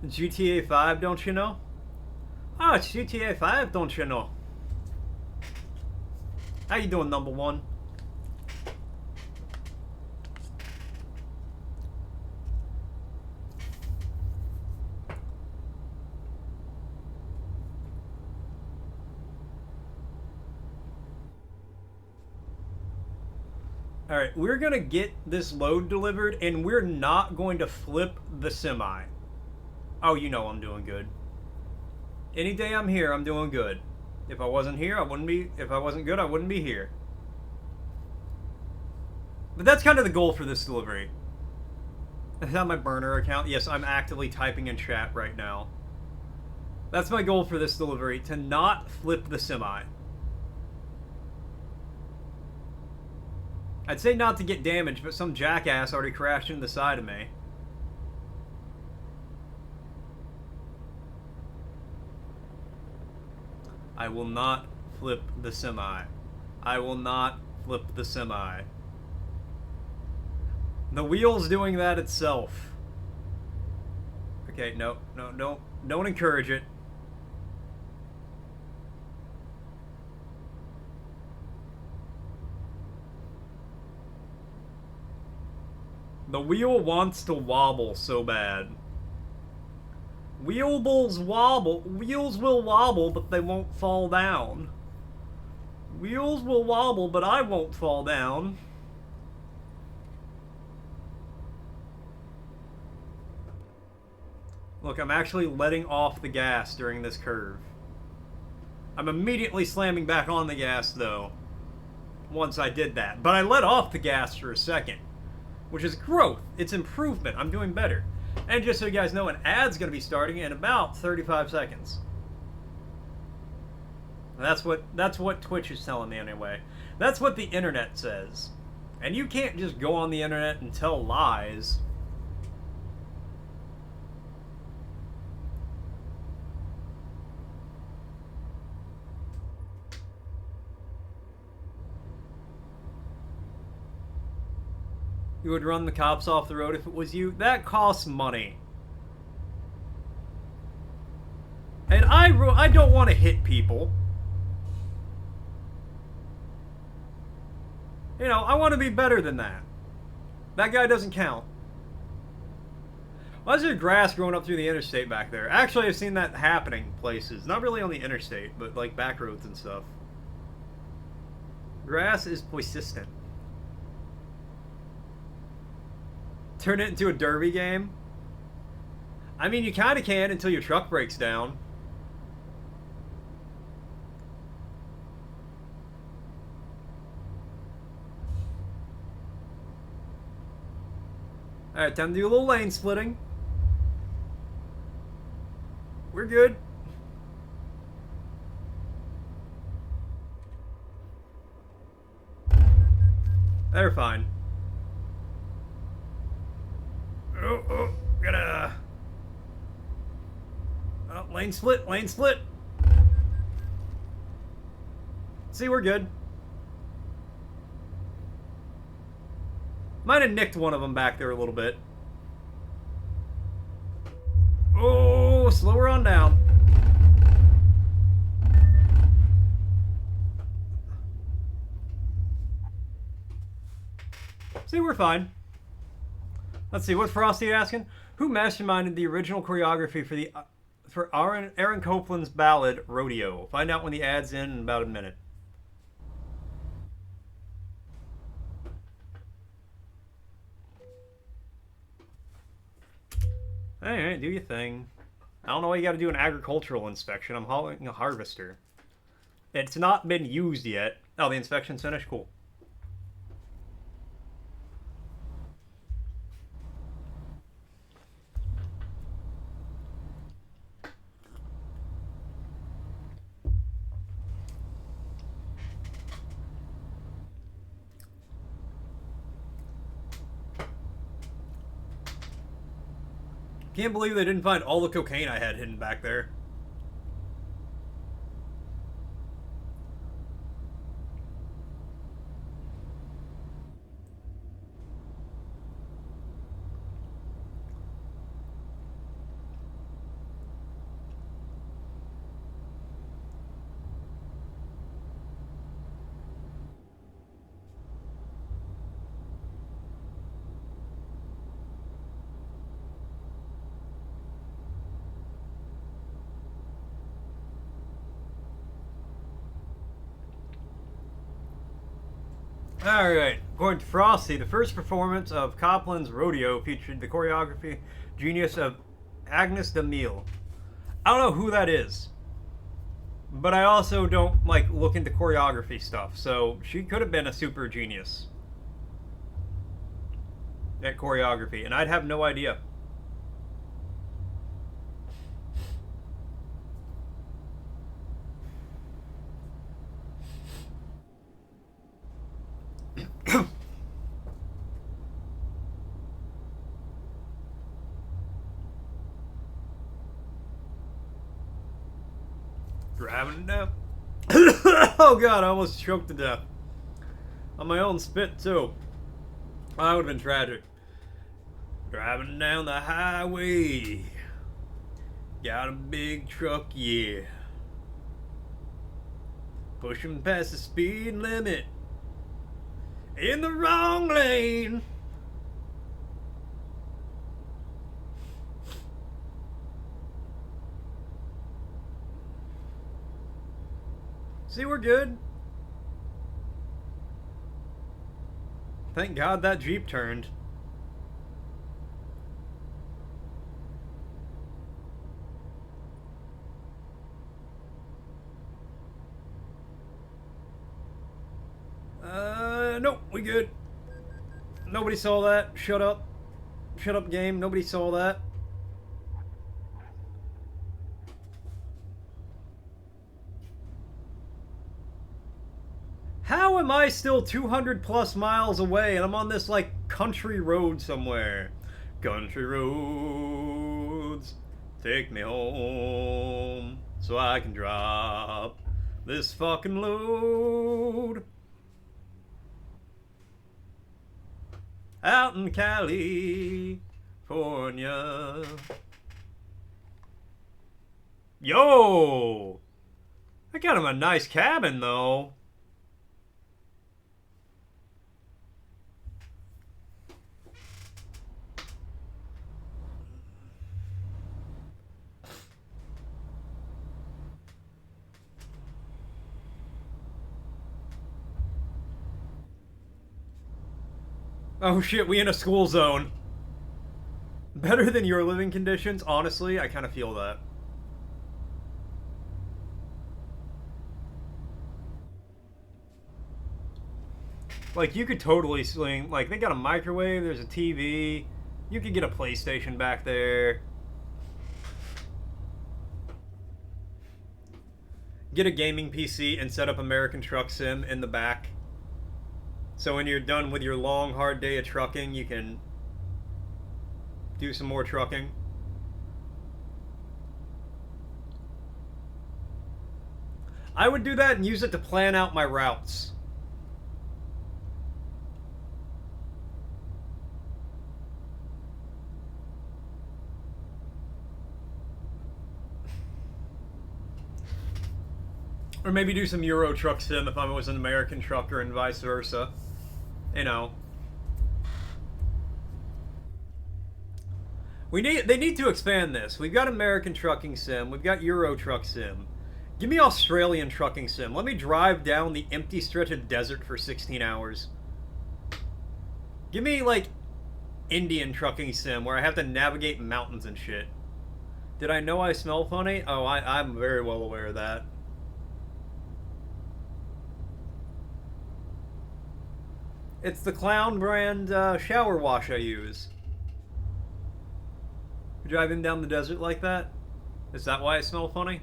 GTA 5, don't you know? Oh, it's GTA 5, don't you know? How you doing, number one? Alright, we're gonna get this load delivered, and we're not going to flip the semi. Oh, you know I'm doing good. Any day I'm here, I'm doing good. If I wasn't here, I wouldn't be. If I wasn't good, I wouldn't be here. But that's kind of the goal for this delivery. Is that my burner account? Yes, I'm actively typing in chat right now. That's my goal for this delivery, to not flip the semi. I'd say not to get damaged, but some jackass already crashed into the side of me. I will not flip the semi. I will not flip the semi. The wheel's doing that itself. Okay, no, don't encourage it. The wheel wants to wobble so bad. Wheels will wobble, but they won't fall down. Wheels will wobble, but I won't fall down. Look, I'm actually letting off the gas during this curve. I'm immediately slamming back on the gas, though, once I did that. But I let off the gas for a second, which is growth. It's improvement. I'm doing better. And just so you guys know, an ad's going to be starting in about 35 seconds. That's what Twitch is telling me anyway. That's what the internet says. And you can't just go on the internet and tell lies. You would run the cops off the road if it was you? That costs money. And I don't want to hit people. You know, I want to be better than that. That guy doesn't count. Why is there grass growing up through the interstate back there? Actually, I've seen that happening places. Not really on the interstate, but like back roads and stuff. Grass is persistent. Turn it into a derby game? I mean, you kind of can until your truck breaks down. Alright, time to do a little lane splitting. We're good. They're fine. Oh, gotta... Oh, lane split, lane split. See, we're good. Might have nicked one of them back there a little bit. Oh, slow her on down. See, we're fine. Let's see, what's Frosty asking? Who masterminded the original choreography for Aaron Copland's ballad, Rodeo? Find out when the ad's in about a minute. Alright, do your thing. I don't know why you gotta do an agricultural inspection. I'm hauling a harvester. It's not been used yet. Oh, the inspection's finished? Cool. Can't believe they didn't find all the cocaine I had hidden back there. Alright, according to Frosty, the first performance of Copland's Rodeo featured the choreography genius of Agnes DeMille. I don't know who that is, but I also don't like look into choreography stuff, so she could have been a super genius at choreography, and I'd have no idea. Driving down. Oh god, I almost choked to death. On my own spit, too. Oh, that would have been tragic. Driving down the highway. Got a big truck, yeah. Pushing past the speed limit. In the wrong lane. See, we're good. Thank God that Jeep turned. Nope, we good. Nobody saw that. Shut up. Shut up, game. Nobody saw that. How am I still 200 plus miles away and I'm on this like country road somewhere? Country roads, take me home so I can drop this fucking load. out in California. Yo! I got him a nice cabin, though. Oh shit, we in a school zone. Better than your living conditions? Honestly, I kind of feel that. Like, you could totally swing. Like, they got a microwave, there's a TV. You could get a PlayStation back there. Get a gaming PC and set up American Truck Sim in the back. So when you're done with your long, hard day of trucking, you can do some more trucking. I would do that and use it to plan out my routes. Or maybe do some Euro Truck Sim if I was an American trucker and vice versa. You know. They need to expand this. We've got American Trucking Sim. We've got Euro Truck Sim. Give me Australian Trucking Sim. Let me drive down the empty stretch of desert for 16 hours. Give me, like, Indian Trucking Sim where I have to navigate mountains and shit. Did I know I smell funny? Oh, I'm very well aware of that. It's the Clown brand shower wash I use. Driving down the desert like that? Is that why I smell funny?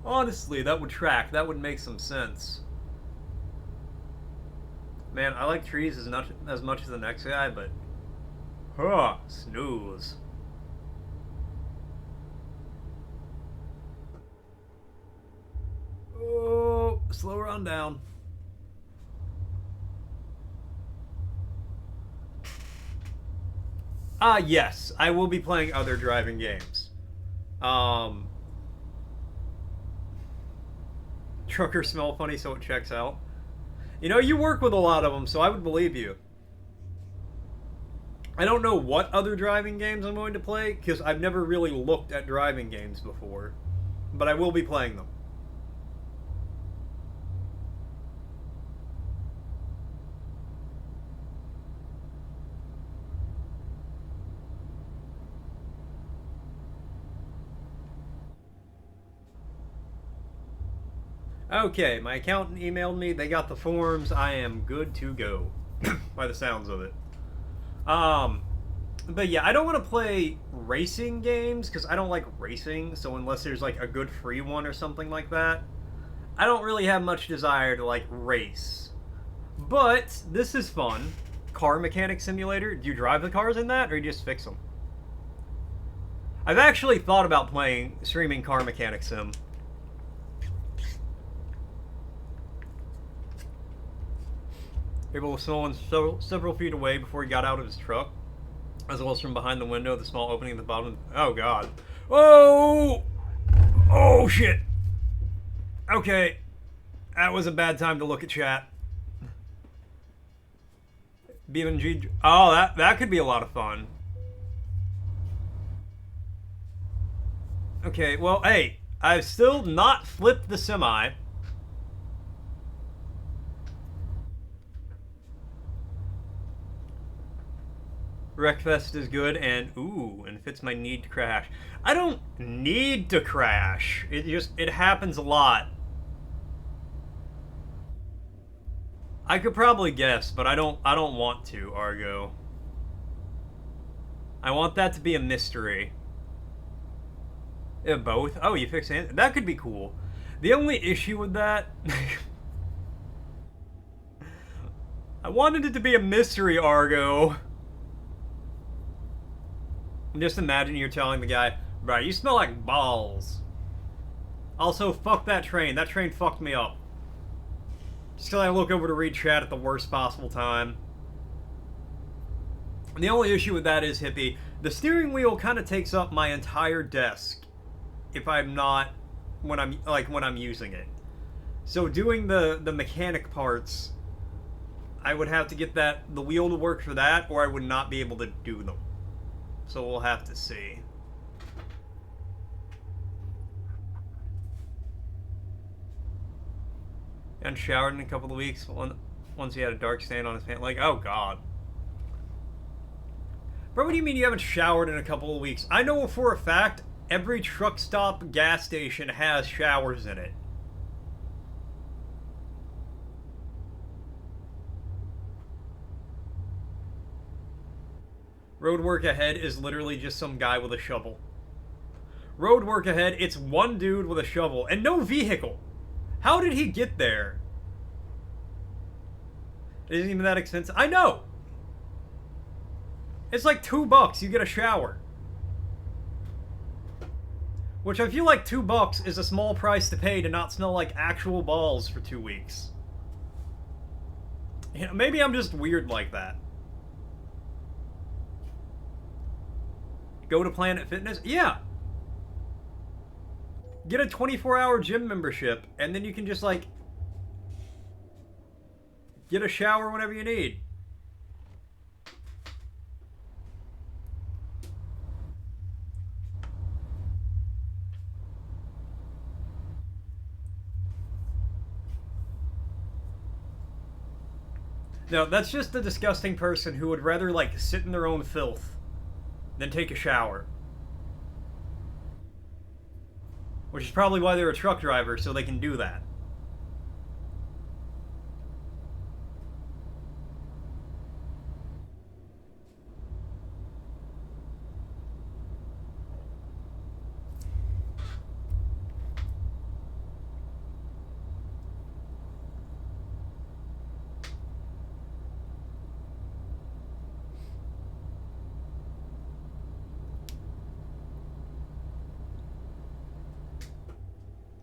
Honestly, that would track. That would make some sense. Man, I like trees as much as the next guy, but... Huh, snooze. Oh, slow her down. Yes, I will be playing other driving games. Truckers smell funny, so it checks out. You know, you work with a lot of them, so I would believe you. I don't know what other driving games I'm going to play, because I've never really looked at driving games before. But I will be playing them. Okay, my accountant emailed me. They got the forms. I am good to go. By the sounds of it. But yeah, I don't want to play racing games because I don't like racing. So unless there's like a good free one or something like that, I don't really have much desire to like race. But this is fun. Car mechanic simulator. Do you drive the cars in that or you just fix them? I've actually thought about streaming car mechanic sim. Able to smell several feet away before he got out of his truck, as well as from behind the window, the small opening at the bottom. Oh god! Oh! Oh shit! Okay, that was a bad time to look at chat. BMG. Oh, that could be a lot of fun. Okay, well, hey, I've still not flipped the semi. Wreckfest is good, and fits my need to crash. I don't need to crash. It happens a lot. I could probably guess, but I don't want to, Argo. I want that to be a mystery. Yeah, both? Oh, you fix it? That could be cool. The only issue with that... I wanted it to be a mystery, Argo. Just imagine you're telling the guy, bro, you smell like balls. Also, fuck that train. That train fucked me up. Just because I look over to read chat at the worst possible time. The only issue with that is, Hippie, the steering wheel kind of takes up my entire desk if I'm not, when I'm using it. So doing the mechanic parts, I would have to get the wheel to work for that, or I would not be able to do them. So we'll have to see. And showered in a couple of weeks once he had a dark stain on his pants. Like, oh god. Bro, what do you mean you haven't showered in a couple of weeks? I know for a fact every truck stop gas station has showers in it. Road work ahead is literally just some guy with a shovel. Road work ahead, it's one dude with a shovel and no vehicle. How did he get there? It isn't even that expensive. I know! It's like $2, you get a shower. Which I feel like $2 is a small price to pay to not smell like actual balls for 2 weeks. You know, maybe I'm just weird like that. Go to Planet Fitness? Yeah! Get a 24-hour gym membership, and then you can just, like, get a shower whenever you need. No, that's just a disgusting person who would rather, like, sit in their own filth than take a shower. Which is probably why they're a truck driver, so they can do that.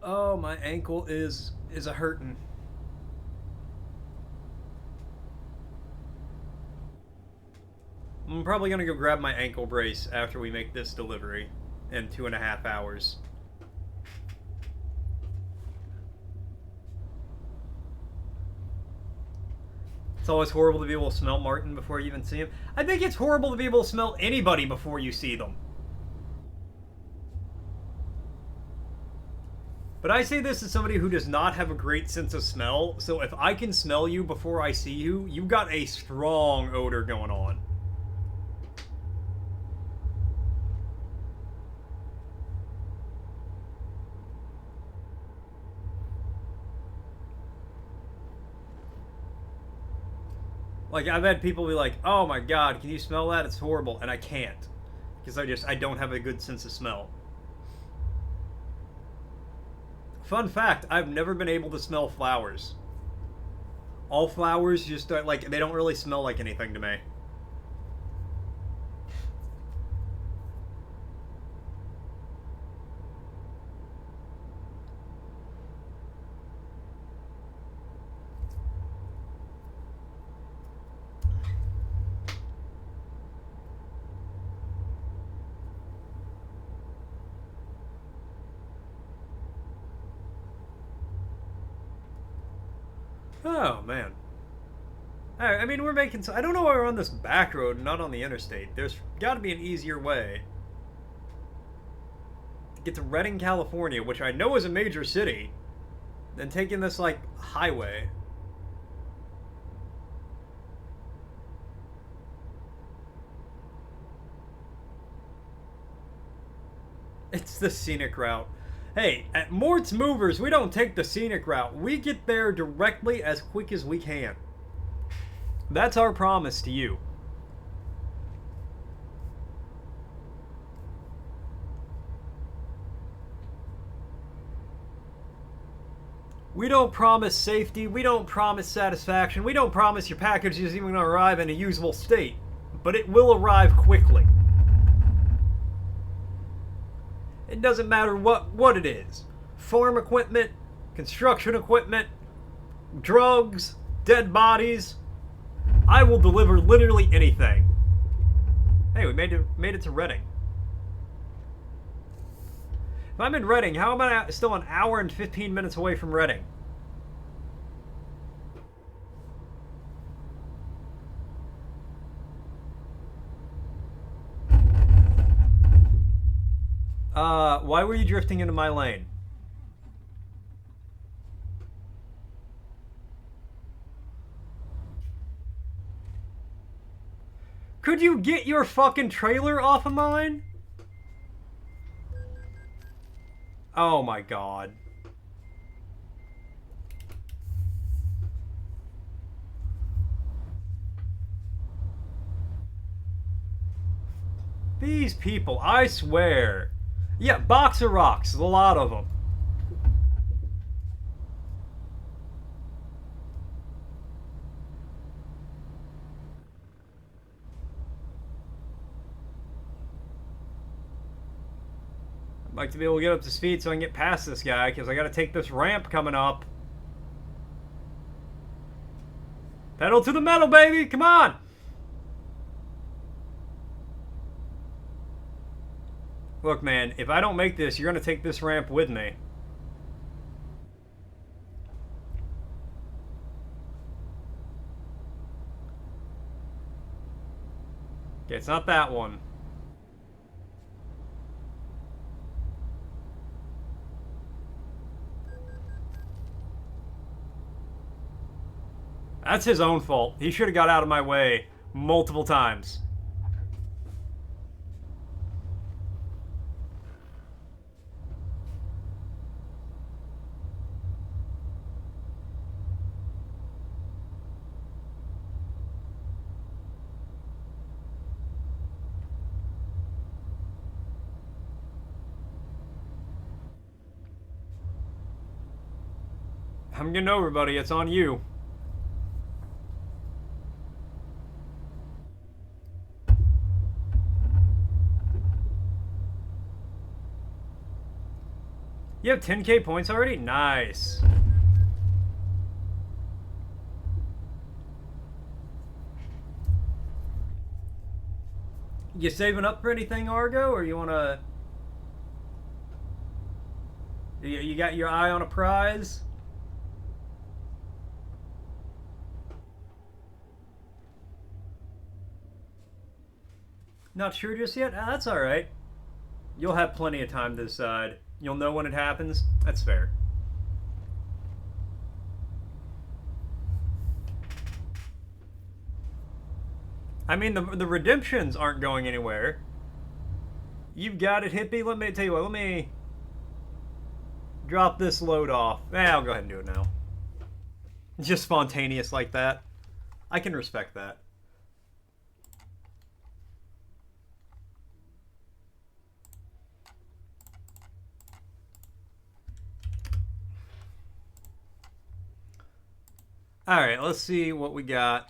Oh, my ankle is a hurtin'. I'm probably gonna go grab my ankle brace after we make this delivery in 2.5 hours. It's always horrible to be able to smell Martin before you even see him. I think it's horrible to be able to smell anybody before you see them. But I say this as somebody who does not have a great sense of smell, so if I can smell you before I see you, you've got a strong odor going on. Like, I've had people be like, oh my god, can you smell that? It's horrible. And I can't. Because I don't have a good sense of smell. Fun fact, I've never been able to smell flowers. All flowers just, like, they don't really smell like anything to me. Oh, man. I mean, we're making... I don't know why we're on this back road and not on the interstate. There's got to be an easier way to get to Redding, California, which I know is a major city, than taking this, like, highway. It's the scenic route. Hey, at Mort's Movers, we don't take the scenic route. We get there directly as quick as we can. That's our promise to you. We don't promise safety. We don't promise satisfaction. We don't promise your package is even going to arrive in a usable state. But it will arrive quickly. It doesn't matter what it is. farm equipment, construction equipment, drugs, dead bodies. I will deliver literally anything. Hey, we made it to Reading. If I'm in Reading, how am I still an hour and 15 minutes away from Reading? Why were you drifting into my lane? Could you get your fucking trailer off of mine? Oh my god. These people, I swear. Yeah, box of rocks, a lot of them. I'd like to be able to get up to speed so I can get past this guy, because I gotta take this ramp coming up. Pedal to the metal, baby! Come on! Look, man, if I don't make this, you're gonna take this ramp with me. Okay, it's not that one. That's his own fault. He should have got out of my way multiple times. I'm getting over, buddy. It's on you. You have 10k points already? Nice. You saving up for anything, Argo, or you wanna... You got your eye on a prize? Not sure just yet? That's alright. You'll have plenty of time to decide. You'll know when it happens. That's fair. I mean, the redemptions aren't going anywhere. You've got it, hippie. Let me tell you what. Let me drop this load off. I'll go ahead and do it now. Just spontaneous like that. I can respect that. Alright, let's see what we got.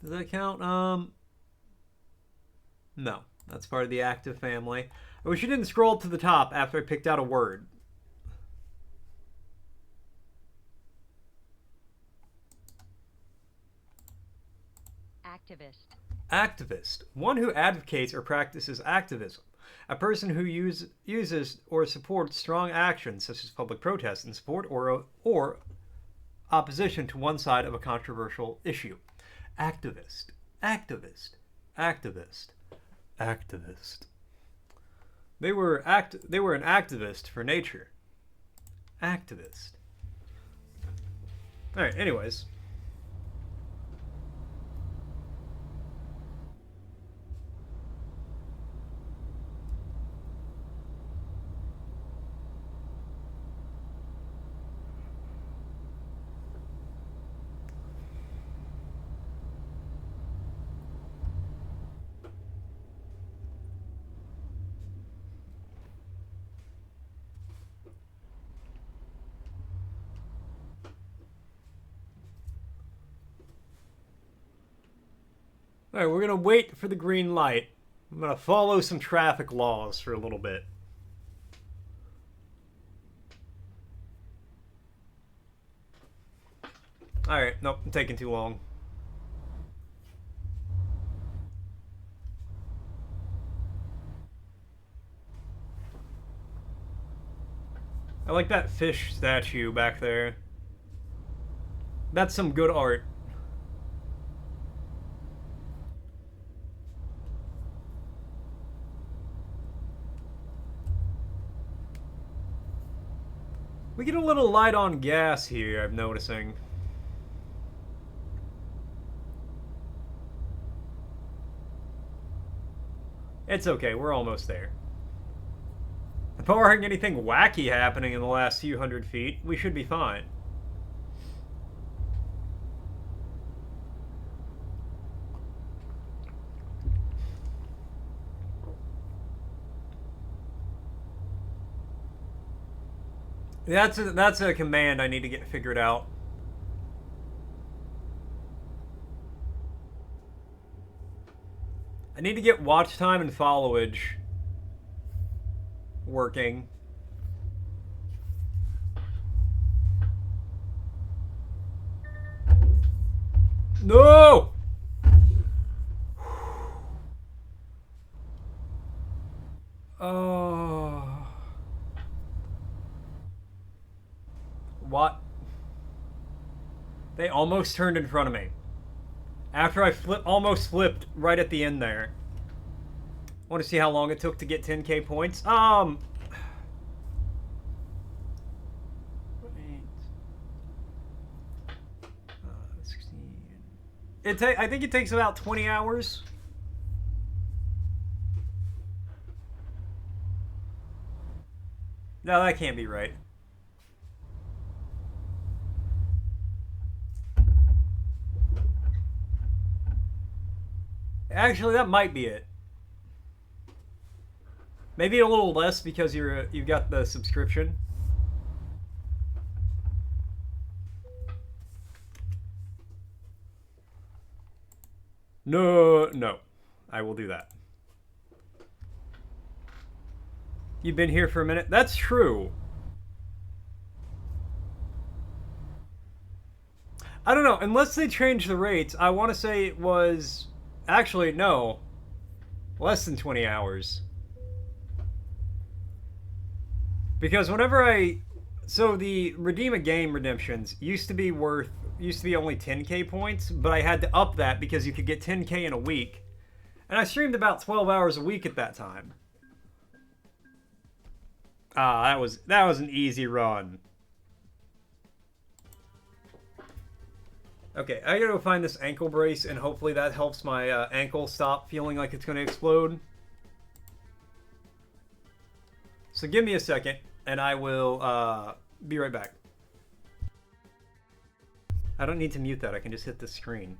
Does that count? No. That's part of the active family. I wish you didn't scroll to the top after I picked out a word. Activist. Activist. One who advocates or practices activism. A person who uses or supports strong actions such as public protest in support or opposition to one side of a controversial issue. Activist. Activist. Activist. Activist. They were an activist for nature. Activist. Alright, anyways. Alright, we're gonna wait for the green light. I'm gonna follow some traffic laws for a little bit. Alright, nope, I'm taking too long. I like that fish statue back there. That's some good art. We get a little light on gas here, I'm noticing. It's okay, we're almost there. Barring anything wacky happening in the last few hundred feet, we should be fine. That's a command I need to get figured out. I need to get watch time and followage working. No! Oh. What? They almost turned in front of me. After I almost flipped right at the end there. I want to see how long it took to get 10k points. 16. I think it takes about 20 hours. No, that can't be right. Actually, that might be it. Maybe a little less because you've got the subscription. No. I will do that. You've been here for a minute? That's true. I don't know. Unless they change the rates, I want to say it was... Actually, no. Less than 20 hours. Because whenever so the redeem a game redemptions used to be only 10k points, but I had to up that because you could get 10k in a week. And I streamed about 12 hours a week at that time. Ah, that was an easy run. Okay, I gotta go find this ankle brace, and hopefully that helps my ankle stop feeling like it's gonna explode. So give me a second, and I will be right back. I don't need to mute that, I can just hit the screen.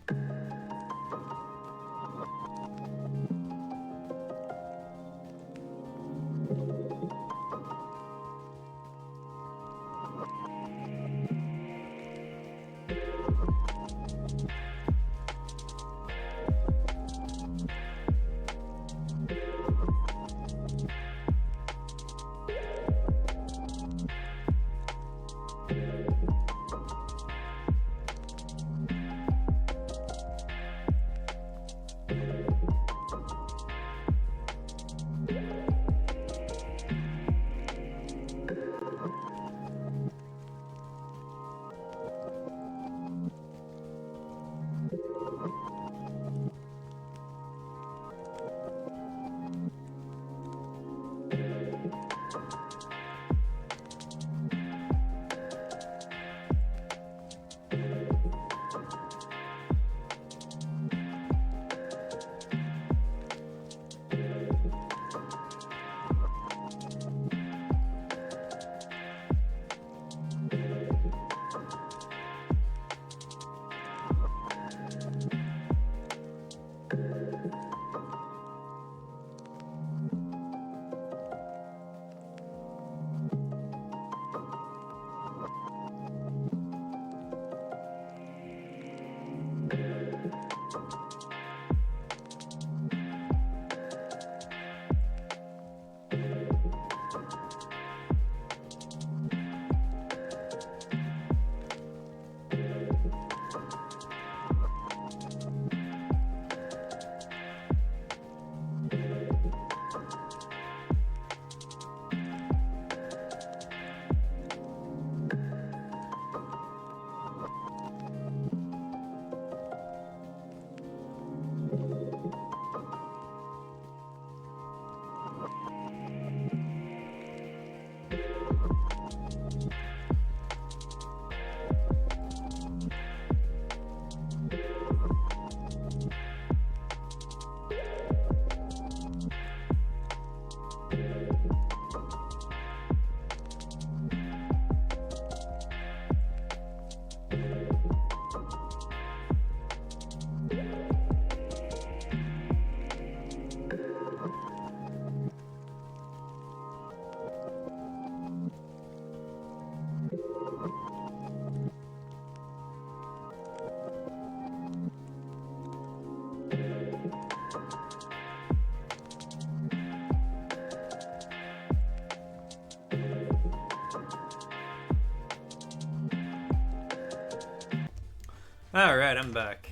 Alright, I'm back.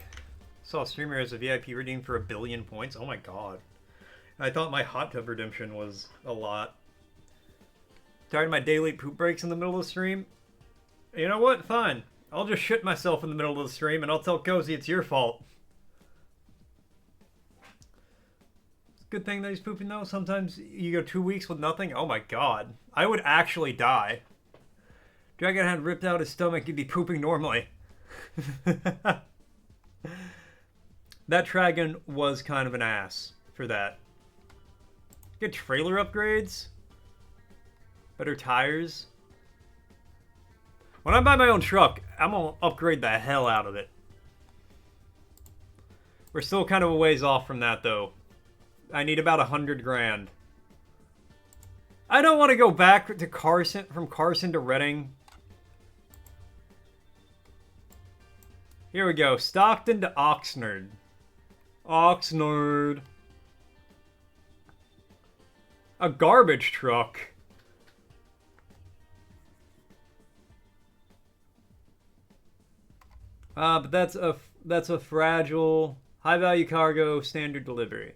Saw a streamer as a VIP redeemed for 1 billion points. Oh my god. I thought my hot tub redemption was a lot. Tired of my daily poop breaks in the middle of the stream? You know what? Fine. I'll just shit myself in the middle of the stream and I'll tell Cozy it's your fault. It's a good thing that he's pooping though. Sometimes you go 2 weeks with nothing. Oh my god. I would actually die. Dragon had ripped out his stomach, he'd be pooping normally. That Dragon was kind of an ass for that. Get trailer upgrades. Better tires. When I buy my own truck, I'm gonna upgrade the hell out of it. We're still kind of a ways off from that though. I need about 100 grand. I don't want to go back to Carson, from Carson to Reading. Here we go. Stockton to Oxnard. Oxnard. A garbage truck. But that's a fragile, high-value cargo standard delivery.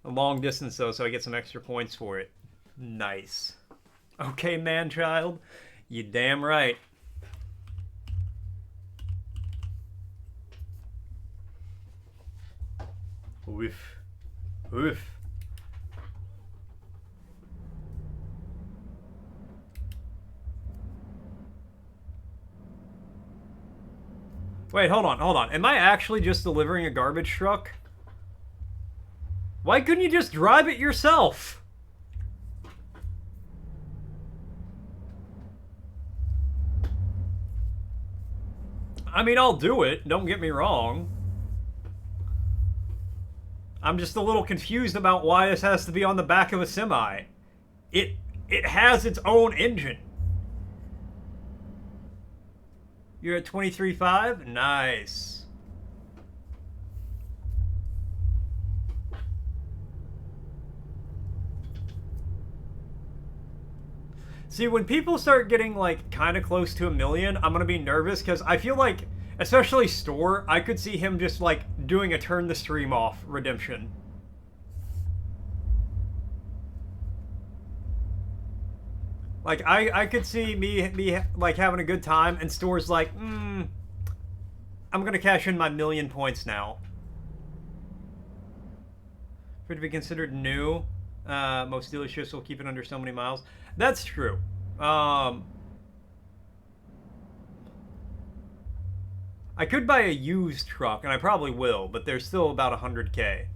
A long distance though, so I get some extra points for it. Nice. Okay, man-child. You damn right. Oof. Oof. Wait, hold on. Am I actually just delivering a garbage truck? Why couldn't you just drive it yourself? I mean, I'll do it, don't get me wrong. I'm just a little confused about why this has to be on the back of a semi. It has its own engine. You're at 23.5? Nice. See, when people start getting, like, kind of close to 1 million, I'm gonna be nervous, because I feel like, especially Store, I could see him just, like, doing a turn the stream off redemption. Like, I could see me like, having a good time, and Store's like, I'm gonna cash in my 1 million points now. For it to be considered new, most dealerships will keep it under so many miles. That's true. I could buy a used truck, and I probably will, but they're still about 100K.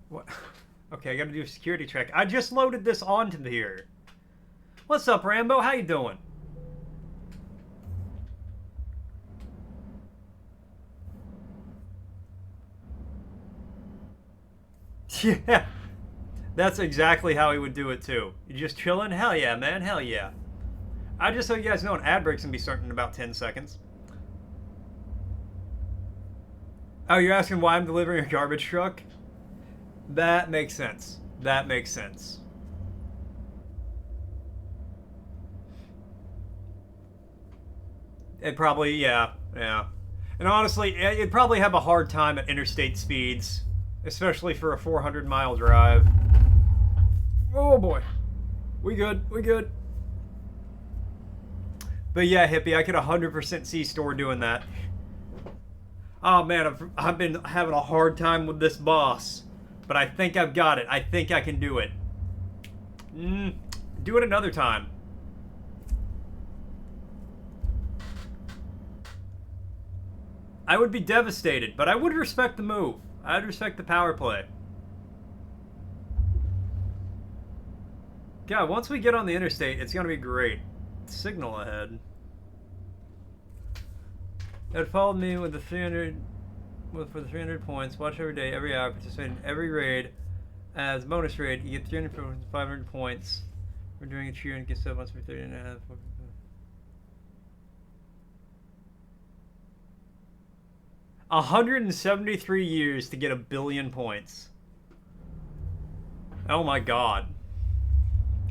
What? Okay, I gotta do a security check. I just loaded this onto here. What's up, Rambo? How you doing? Yeah. That's exactly how he would do it, too. You just chilling? Hell yeah, man. Hell yeah. Just so you guys know, an ad break's gonna be starting in about 10 seconds. Oh, you're asking why I'm delivering a garbage truck? That makes sense. That makes sense. It probably, yeah, yeah. And honestly, it'd probably have a hard time at interstate speeds, especially for a 400-mile drive. Oh boy. We good, we good. But yeah, hippie, I could 100% see Store doing that. Oh man, I've been having a hard time with this boss. But I think I've got it. I think I can do it. Do it another time. I would be devastated, but I would respect the move. I'd respect the power play. God, once we get on the interstate, it's going to be great. Signal ahead. It followed me with the 300... for the 300 points. Watch every day, every hour. Participate in every raid. As bonus raid, you get 300 for 500 points. We're doing a cheer and get stuff once for 30 and a half. 173 years to get 1 billion points. Oh my god.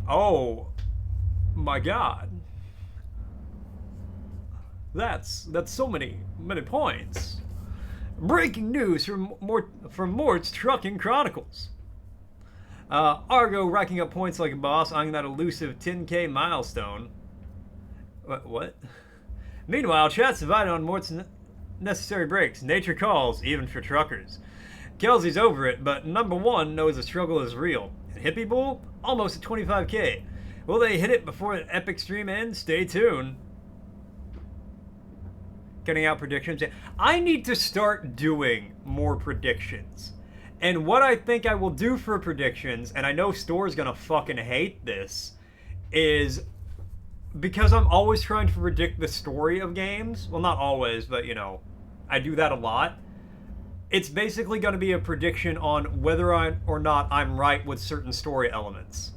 Oh my god. That's so many points. Breaking news from Mort's Trucking Chronicles. Argo racking up points like a boss on that elusive 10k milestone. What? Meanwhile, chat's divided on Mort's necessary breaks. Nature calls, even for truckers. Kelsey's over it, but number one knows the struggle is real. And Hippie Bull, almost at 25k. Will they hit it before an epic stream ends? Stay tuned. Getting out predictions. I need to start doing more predictions. And what I think I will do for predictions, and I know Store's gonna fucking hate this, is because I'm always trying to predict the story of games. Well, not always, but you know, I do that a lot. It's basically going to be a prediction on whether or not I'm right with certain story elements.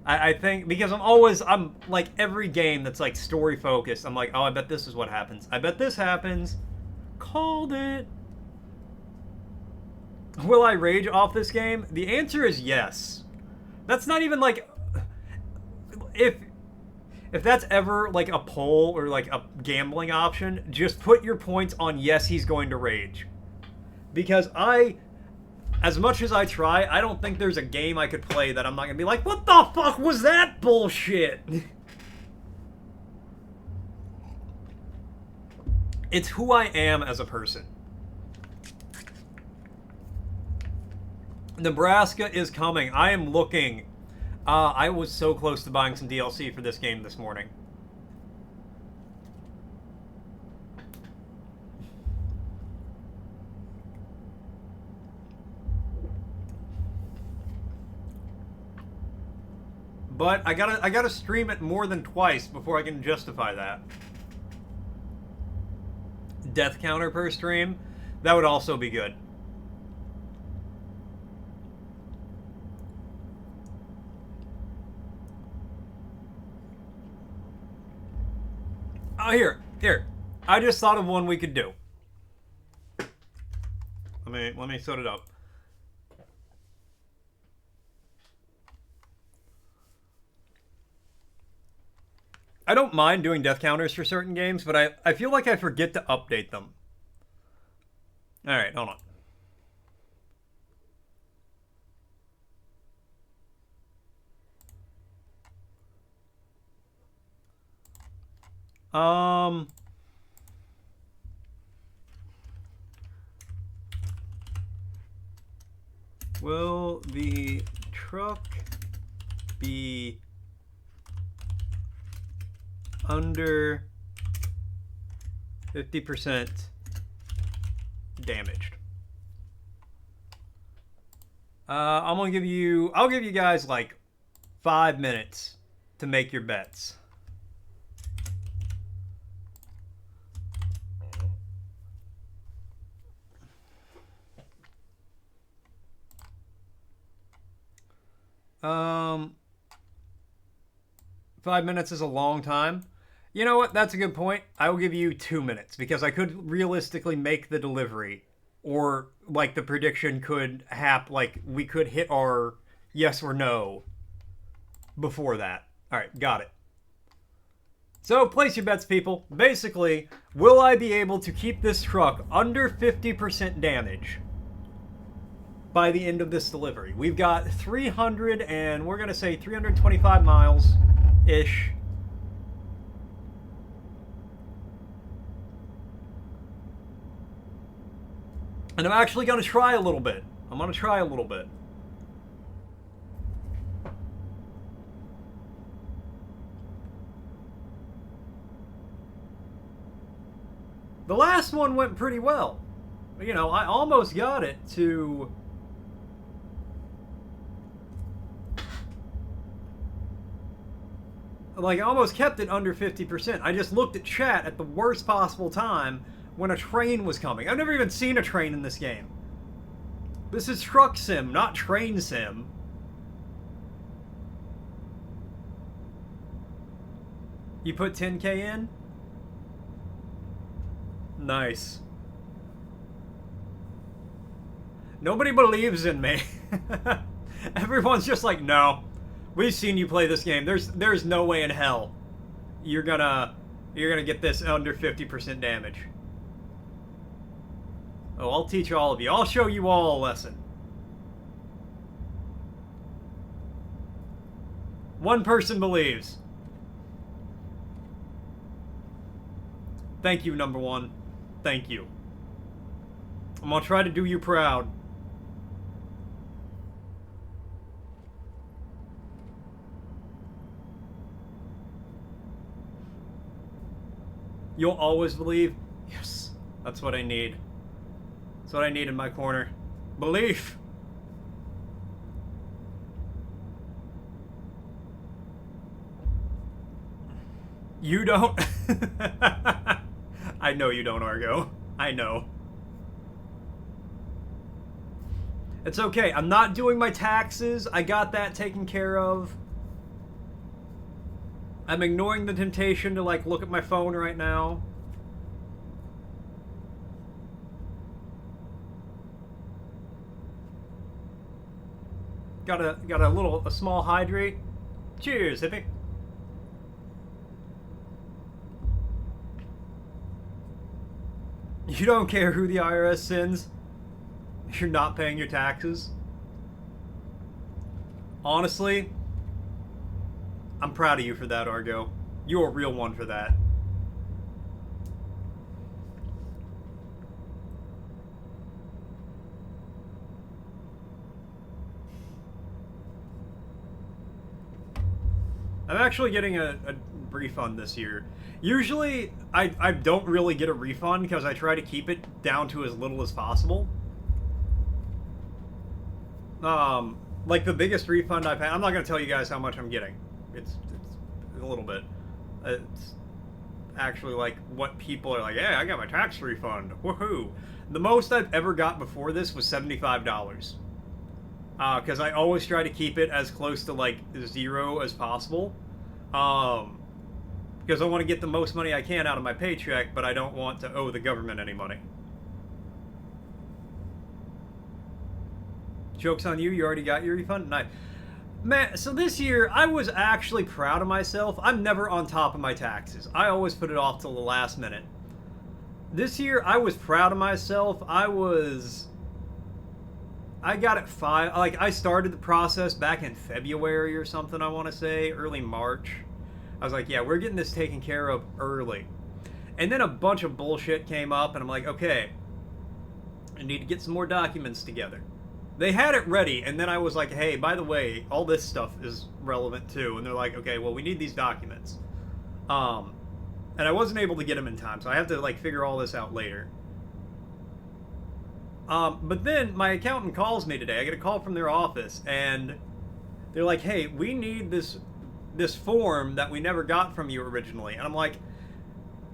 I think because I'm like every game that's like story focused, I'm like, oh, I bet this is what happens. I bet this happens. Called it. Will I rage off this game? The answer is yes. That's not even like if that's ever like a poll or like a gambling option, just put your points on yes, he's going to rage. Because as much as I try, I don't think there's a game I could play that I'm not going to be like, what the fuck was that bullshit? It's who I am as a person. Nebraska is coming. I am looking. I was so close to buying some DLC for this game this morning. But I gotta stream it more than twice before I can justify that. Death counter per stream, that would also be good. Oh, here. I just thought of one we could do. Let me set it up. I don't mind doing death counters for certain games, but I feel like I forget to update them. Alright, hold on. Will the truck be under 50% damaged? I'll give you guys like 5 minutes to make your bets. Um, 5 minutes is a long time. You know what? That's a good point. I will give you 2 minutes because I could realistically make the delivery or like the prediction could happen, like we could hit our yes or no before that. All right, got it. So place your bets, people. Basically, will I be able to keep this truck under 50% damage by the end of this delivery? We've got 300 and we're going to say 325 miles ish. And I'm actually going to try a little bit. I'm going to try a little bit. The last one went pretty well. You know, I almost got it to... Like, I almost kept it under 50%. I just looked at chat at the worst possible time when a train was coming. I've never even seen a train in this game. This is truck sim, not train sim. You put 10K in? Nice. Nobody believes in me. Everyone's just like, no. We've seen you play this game. There's no way in hell you're gonna get this under 50% damage. Oh, I'll teach all of you. I'll show you all a lesson. One person believes. Thank you, number one. Thank you. I'm gonna try to do you proud. You'll always believe? Yes. That's what I need. That's what I need in my corner. Belief. You don't? I know you don't, Argo. I know. It's okay. I'm not doing my taxes. I got that taken care of. I'm ignoring the temptation to, like, look at my phone right now. Got a small hydrate. Cheers, hippie. You don't care who the IRS sends if you're not paying your taxes. Honestly, I'm proud of you for that, Argo. You're a real one for that. I'm actually getting a refund this year. Usually, I don't really get a refund because I try to keep it down to as little as possible. Like the biggest refund I've had, I'm not going to tell you guys how much I'm getting. It's a little bit. It's actually like what people are like, yeah, I got my tax refund. Woohoo. The most I've ever got before this was $75. Because I always try to keep it as close to like 0 as possible. Because I want to get the most money I can out of my paycheck, but I don't want to owe the government any money. Joke's on you, you already got your refund? Nice. Man, so this year, I was actually proud of myself. I'm never on top of my taxes. I always put it off till the last minute. This year, I was proud of myself. I got it filed. Like, I started the process back in February or something, I want to say. Early March. I was like, yeah, we're getting this taken care of early. And then a bunch of bullshit came up, and I'm like, okay, I need to get some more documents together. They had it ready, and then I was like, hey, by the way, all this stuff is relevant too. And they're like, okay, well, we need these documents. And I wasn't able to get them in time, so I have to, like, figure all this out later. But then my accountant calls me today. I get a call from their office, and they're like, hey, we need this form that we never got from you originally. And I'm like,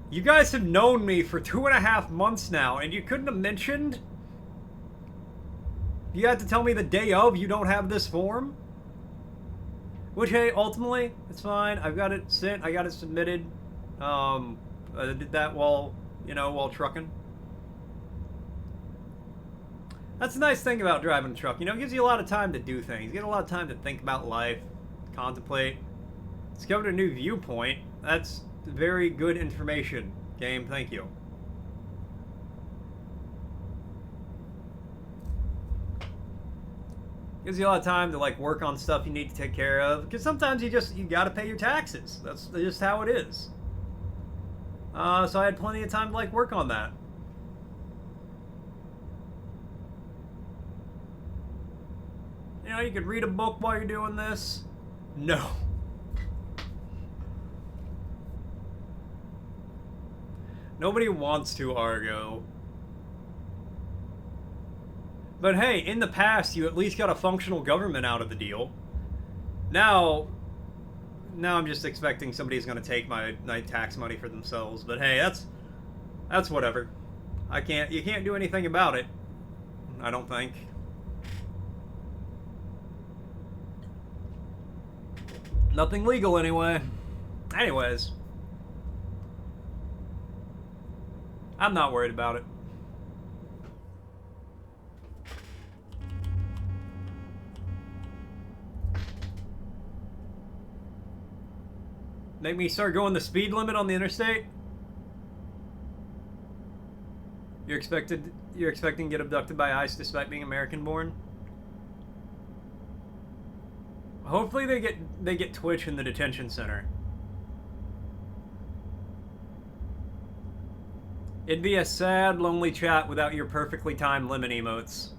you guys have known me for 2.5 months now, and you couldn't have mentioned? You had to tell me the day of you don't have this form? Which, hey, ultimately, it's fine. I've got it sent. I got it submitted. I did that while trucking. That's the nice thing about driving a truck. You know, it gives you a lot of time to do things. You get a lot of time to think about life, contemplate, discover a new viewpoint. That's very good information, game. Thank you. Gives you a lot of time to like work on stuff you need to take care of. Because sometimes you gotta pay your taxes. That's just how it is. So I had plenty of time to like work on that. You know, you could read a book while you're doing this. No. Nobody wants to, Argo. But hey, in the past, you at least got a functional government out of the deal. Now I'm just expecting somebody's going to take my tax money for themselves. But hey, that's whatever. You can't do anything about it. I don't think. Nothing legal anyway. Anyways. I'm not worried about it. Make me start going the speed limit on the interstate? You're expecting to get abducted by ICE despite being American born? Hopefully they get Twitch in the detention center. It'd be a sad, lonely chat without your perfectly timed limit emotes.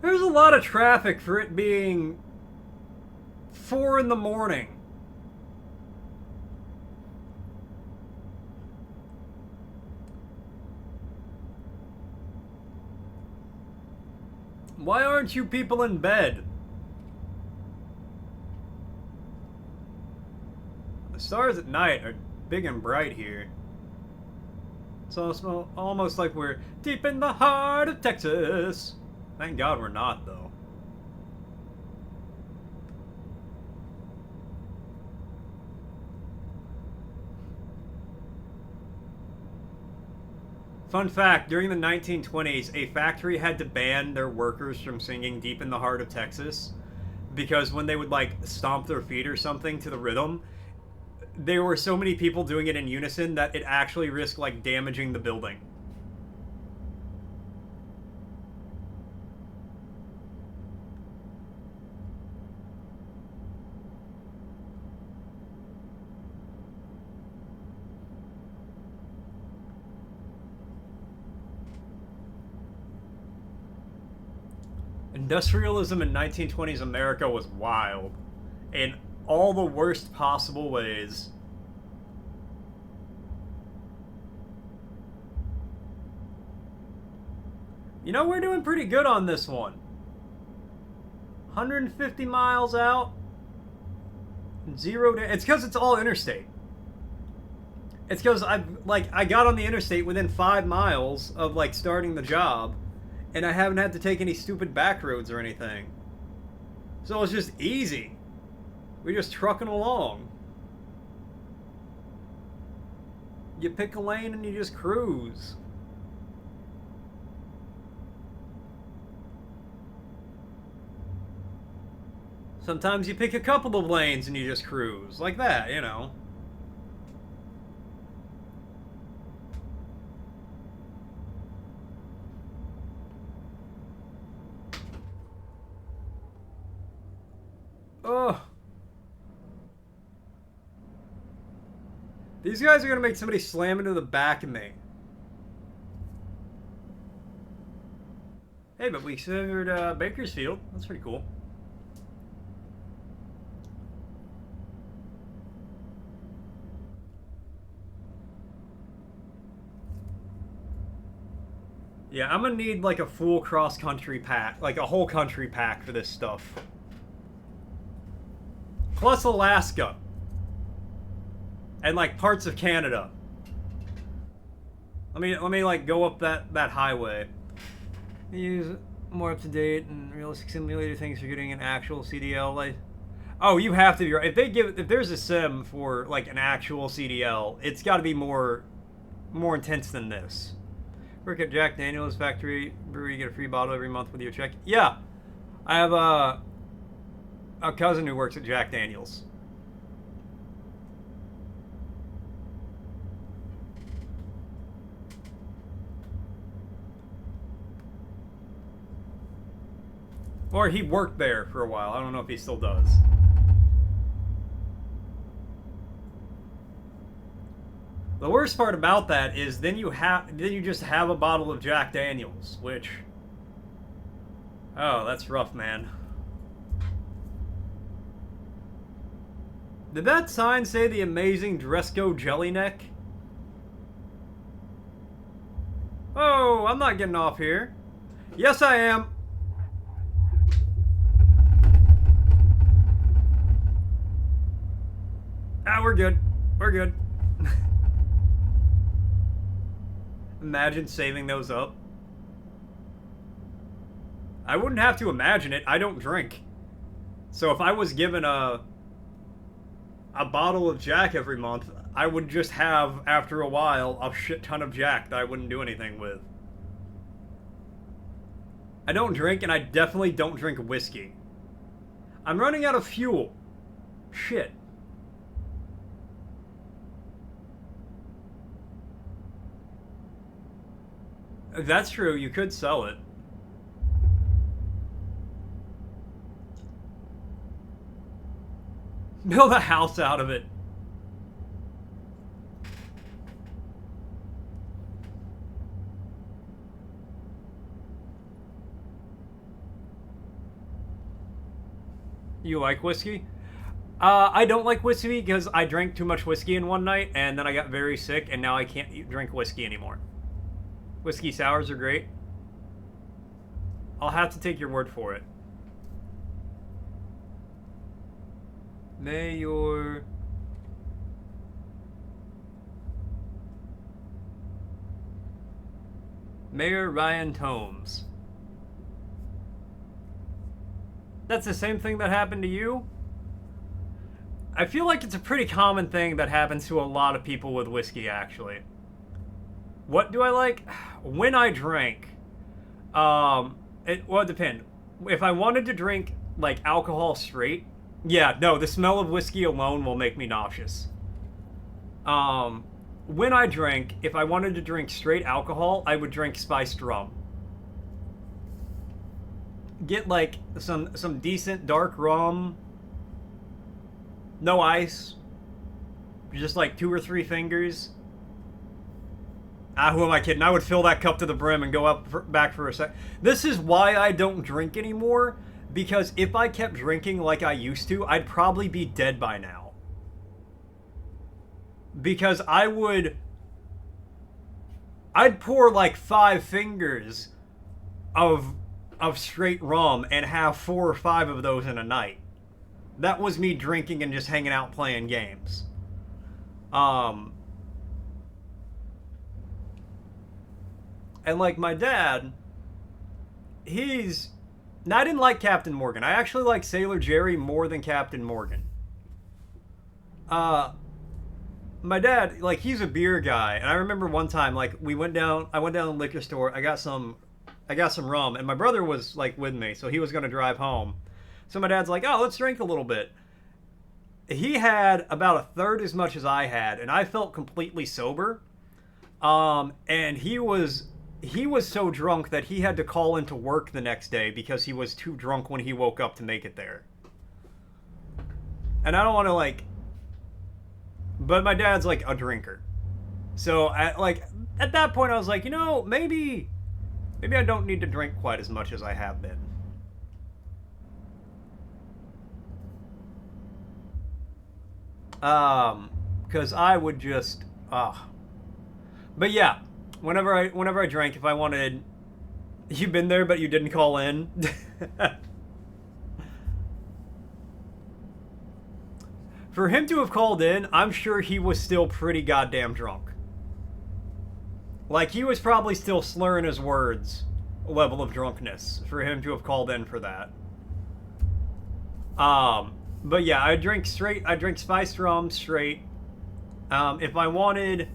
There's a lot of traffic for it being 4 in the morning. Why aren't you people in bed? The stars at night are big and bright here. It's almost like we're deep in the heart of Texas. Thank God we're not, though. Fun fact, during the 1920s, a factory had to ban their workers from singing Deep in the Heart of Texas because when they would, like, stomp their feet or something to the rhythm, there were so many people doing it in unison that it actually risked, like, damaging the building. Industrialism in 1920s America was wild. In all the worst possible ways. You know, we're doing pretty good on this one. 150 miles out. 0 to... It's because it's all interstate. It's because I got on the interstate within 5 miles of, like, starting the job. And I haven't had to take any stupid back roads or anything. So it's just easy. We're just trucking along. You pick a lane and you just cruise. Sometimes you pick a couple of lanes and you just cruise. Like that, you know. Oh. These guys are gonna make somebody slam into the back of me. Hey, but we covered Bakersfield. That's pretty cool. Yeah, I'm gonna need like a full cross-country pack, like a whole country pack for this stuff. Plus Alaska. And like parts of Canada. Let me like go up that highway. Use more up to date and realistic simulator things for getting an actual CDL license. Oh, you have to be right. If there's a sim for like an actual CDL, it's got to be more intense than this. Work at Jack Daniel's factory brewery, you get a free bottle every month with your check. Yeah, I have a cousin who works at Jack Daniel's. Or he worked there for a while. I don't know if he still does. The worst part about that is then you just have a bottle of Jack Daniels, which, oh, that's rough, man. Did that sign say the amazing Dresco Jellyneck? Oh, I'm not getting off here. Yes, I am. Ah, we're good. We're good. Imagine saving those up. I wouldn't have to imagine it. I don't drink. So if I was given a bottle of Jack every month, I would just have, after a while, a shit ton of Jack that I wouldn't do anything with. I don't drink, and I definitely don't drink whiskey. I'm running out of fuel. Shit. That's true, you could sell it. Build a house out of it. You like whiskey? I don't like whiskey because I drank too much whiskey in one night and then I got very sick and now I can't drink whiskey anymore. Whiskey sours are great. I'll have to take your word for it. Mayor Ryan Tomes. That's the same thing that happened to you? I feel like it's a pretty common thing that happens to a lot of people with whiskey, actually. What do I like? When I drink, it depends. If I wanted to drink, like, alcohol straight, yeah, no, the smell of whiskey alone will make me nauseous. When I drink, if I wanted to drink straight alcohol, I would drink spiced rum. Get, like, some decent dark rum. No ice. Just, like, 2 or 3 fingers. Who am I kidding? I would fill that cup to the brim and go back for a sec. This is why I don't drink anymore, because if I kept drinking like I used to, I'd probably be dead by now. Because I'd pour like 5 fingers of straight rum and have 4 or 5 of those in a night. That was me drinking and just hanging out playing games. And like my dad, I didn't like Captain Morgan. I actually like Sailor Jerry more than Captain Morgan. My dad, like, he's a beer guy, and I remember one time, like, I went down to the liquor store, I got some rum, and my brother was, like, with me, so he was going to drive home. So my dad's like, oh, let's drink a little bit. He had about a third as much as I had, and I felt completely sober. And he was so drunk that he had to call into work the next day because he was too drunk when he woke up to make it there. And I don't want to, like... But my dad's, like, a drinker. So, at that point, I was like, you know, maybe I don't need to drink quite as much as I have been. Because I would just... But yeah, whenever I drank, if I wanted... You've been there, but you didn't call in. For him to have called in, I'm sure he was still pretty goddamn drunk. Like, he was probably still slurring his words, level of drunkenness, for him to have called in for that. But yeah, I drink straight. I drink spiced rum straight. If I wanted,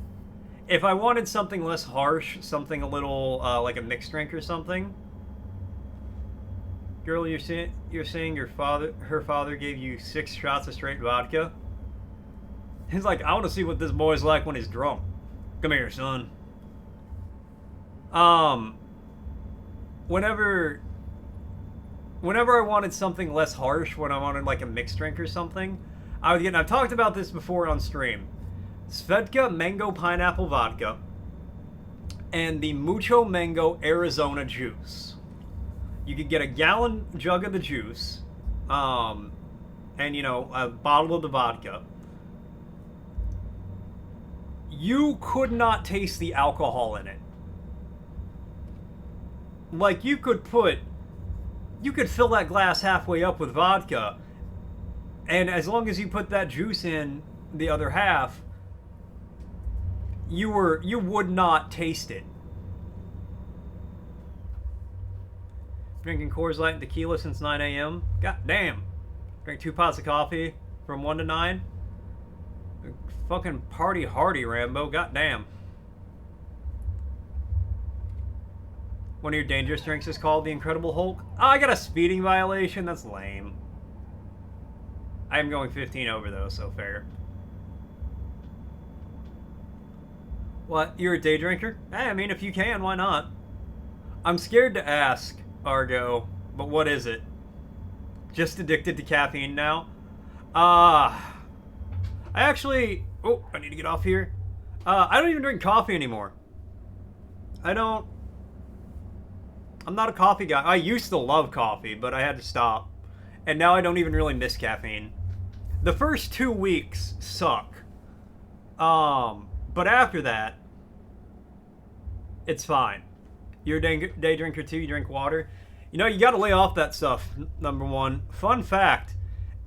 something less harsh, something a little like a mixed drink or something. Girl, you're saying her father gave you 6 shots of straight vodka. He's like, I want to see what this boy's like when he's drunk. Come here, son. Whenever I wanted something less harsh, when I wanted like a mixed drink or something, I would get, and I've talked about this before on stream, Svedka Mango Pineapple Vodka and the Mucho Mango Arizona Juice. You could get a gallon jug of the juice, and a bottle of the vodka. You could not taste the alcohol in it. Like, you could fill that glass halfway up with vodka, and as long as you put that juice in the other half, you would not taste it. Drinking Coors Light and tequila since 9 a.m. God damn. Drink 2 pots of coffee from 1 to 9. Fucking party hardy, Rambo. God damn. One of your dangerous drinks is called the Incredible Hulk. Oh, I got a speeding violation. That's lame. I am going 15 over though, so fair. What? You're a day drinker? Hey, I mean, if you can, why not? I'm scared to ask, Argo, but what is it? Just addicted to caffeine now? I actually... Oh, I need to get off here. I don't even drink coffee anymore. I'm not a coffee guy. I used to love coffee, but I had to stop. And now I don't even really miss caffeine. The first 2 weeks suck. But after that, it's fine. You're a day drinker too? You drink water? You know, you gotta lay off that stuff, number one. Fun fact,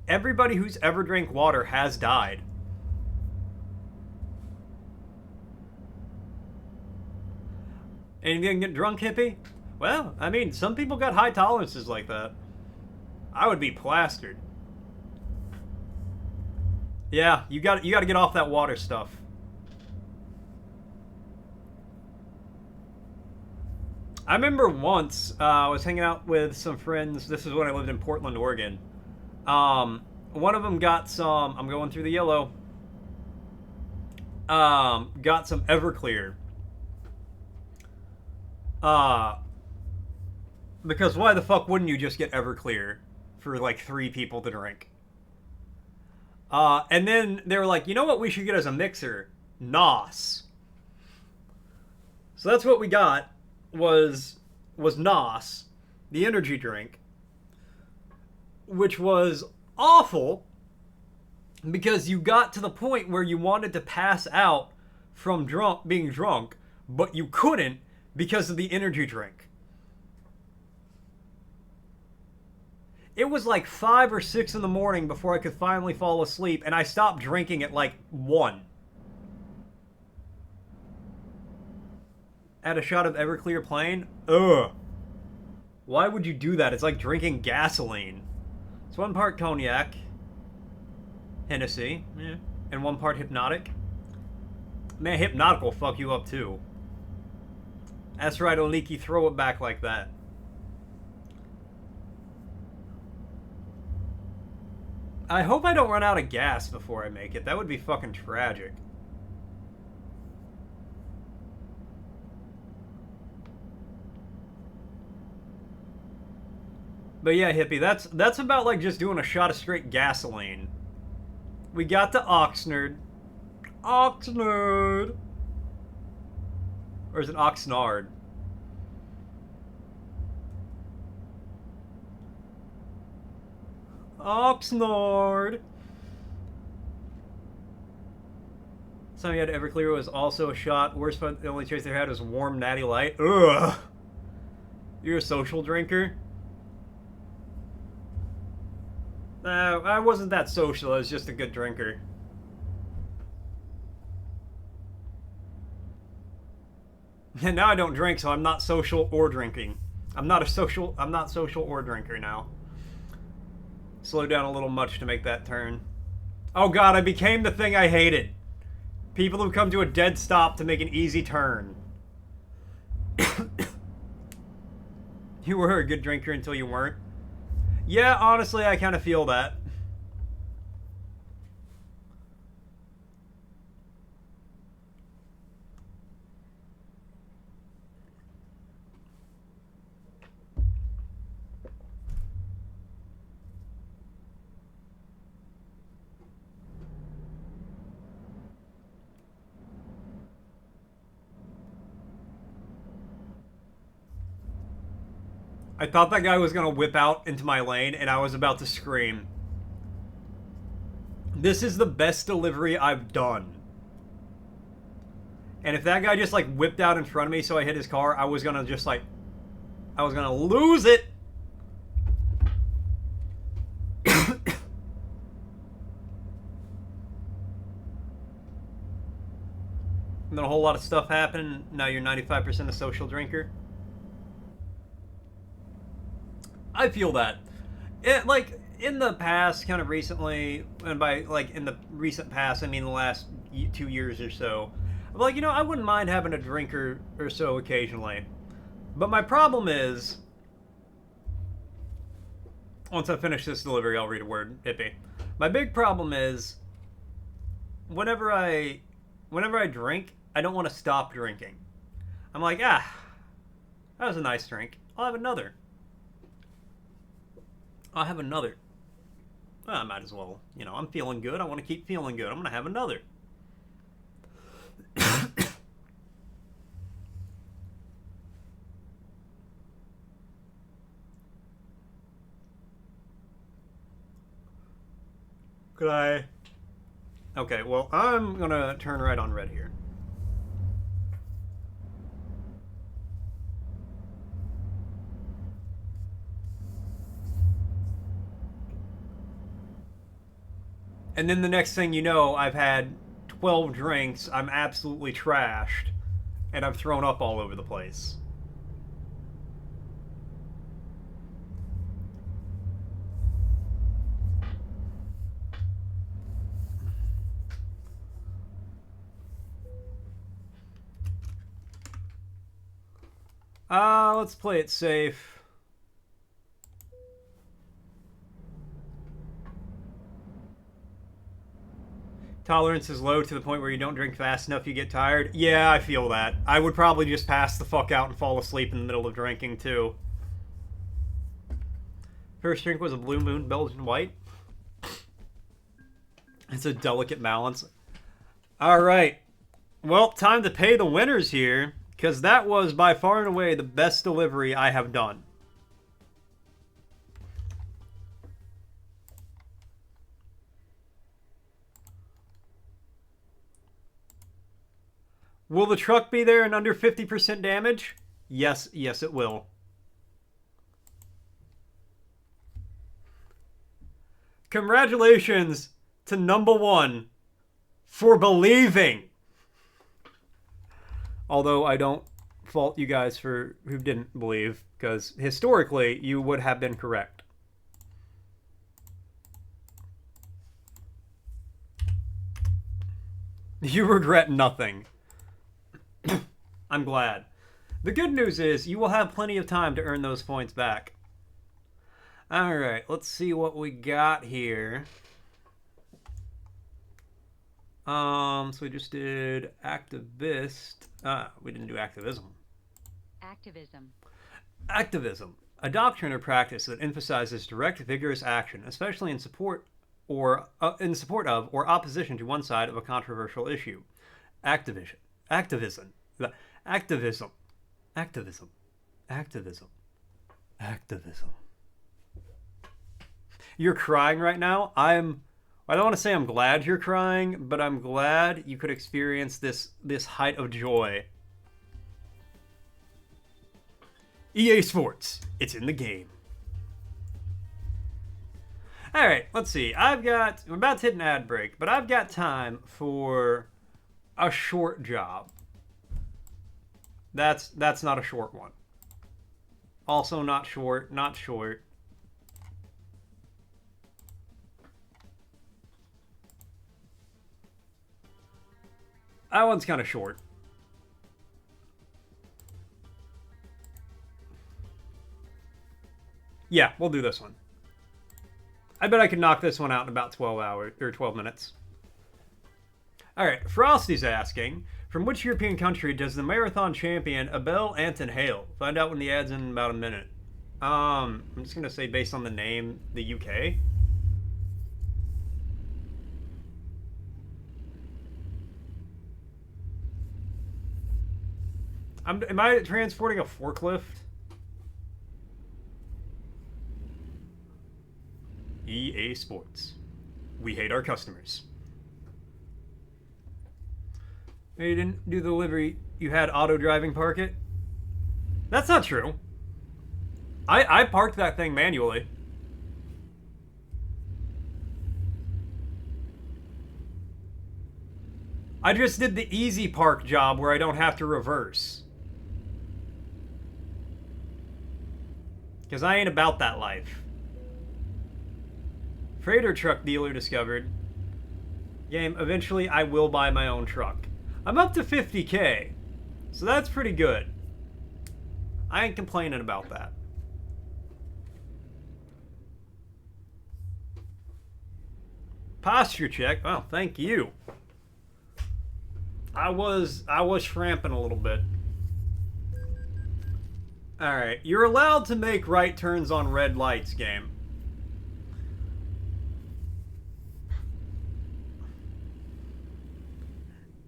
everybody who's ever drank water has died. And you gonna get drunk, hippie? Well, I mean, some people got high tolerances like that. I would be plastered. Yeah, you got to get off that water stuff. I remember once I was hanging out with some friends. This is when I lived in Portland, Oregon. One of them got some. I'm going through the yellow. Got some Everclear. Because why the fuck wouldn't you just get Everclear for like 3 people to drink? And then they were like, you know what we should get as a mixer? NOS. So that's what we got, was NOS, the energy drink, which was awful because you got to the point where you wanted to pass out from being drunk, but you couldn't because of the energy drink. It was like 5 or 6 in the morning before I could finally fall asleep, and I stopped drinking at like 1. Add a shot of Everclear plain? Ugh. Why would you do that? It's like drinking gasoline. It's 1 part cognac, Hennessy, yeah, and 1 part Hypnotic. Man, Hypnotic will fuck you up too. That's right, Oliki, throw it back like that. I hope I don't run out of gas before I make it. That would be fucking tragic. But yeah, hippie, that's about like just doing a shot of straight gasoline. We got to Oxnard. Oxnard! Or is it Oxnard? Oxnard! Some you had Everclear was also a shot. Worst part, the only choice they had was warm Natty Light. Ugh! You're a social drinker? I wasn't that social, I was just a good drinker. And now I don't drink, so I'm not social or drinking. I'm not social or drinker now. Slow down a little much to make that turn. Oh god, I became the thing I hated. People who come to a dead stop to make an easy turn. You were a good drinker until you weren't. Yeah, honestly, I kind of feel that. I thought that guy was going to whip out into my lane, and I was about to scream. This is the best delivery I've done. And if that guy just, like, whipped out in front of me so I hit his car, I was going to just, like... I was going to lose it! And then a whole lot of stuff happened. Now you're 95% a social drinker. I feel that. Like, in the past, kind of recently, and by, like, in the recent past, I mean the last 2 years or so, I'm like, you know, I wouldn't mind having a drink or so occasionally. But my problem is, once I finish this delivery, I'll read a word, hippie. My big problem is, whenever I drink, I don't want to stop drinking. I'm like, that was a nice drink. I'll have another. I'll have another. Well, I might as well. You know, I'm feeling good. I want to keep feeling good. I'm going to have another. Could I? Okay, well, I'm going to turn right on red here. And then the next thing you know, I've had 12 drinks, I'm absolutely trashed, and I've thrown up all over the place. Let's play it safe. Tolerance is low to the point where you don't drink fast enough, you get tired. Yeah, I feel that. I would probably just pass the fuck out and fall asleep in the middle of drinking, too. First drink was a Blue Moon Belgian White. It's a delicate balance. Alright. Well, time to pay the winners here, because that was by far and away the best delivery I have done. Will the truck be there in under 50% damage? Yes, yes it will. Congratulations to number one for believing. Although I don't fault you guys for who didn't believe, because historically you would have been correct. You regret nothing. I'm glad. The good news is you will have plenty of time to earn those points back. Alright, let's see what we got here. So we just did activist. We didn't do activism. Activism. A doctrine or practice that emphasizes direct, vigorous action, especially in support of or opposition to one side of a controversial issue. Activism. You're crying right now. I don't want to say I'm glad you're crying, but I'm glad you could experience this height of joy. EA Sports. It's in the game. Alright, let's see. I'm about to hit an ad break, but I've got time for a short job. That's not a short one. Also not short, not short. That one's kind of short. Yeah, we'll do this one. I bet I could knock this one out in about 12 hours, or 12 minutes. Alright, Frosty's asking, from which European country does the marathon champion Abel Anton hail? Find out when the ad's in about a minute. I'm just gonna say based on the name, the UK. Am I transporting a forklift? EA Sports. We hate our customers. You didn't do the delivery. You had auto driving park it? That's not true. I parked that thing manually. I just did the easy park job where I don't have to reverse. Because I ain't about that life. Freighter truck dealer discovered. Game, eventually I will buy my own truck. I'm up to 50K. So that's pretty good. I ain't complaining about that. Posture check. Oh, thank you. I was shramping a little bit. Alright, you're allowed to make right turns on red lights, game.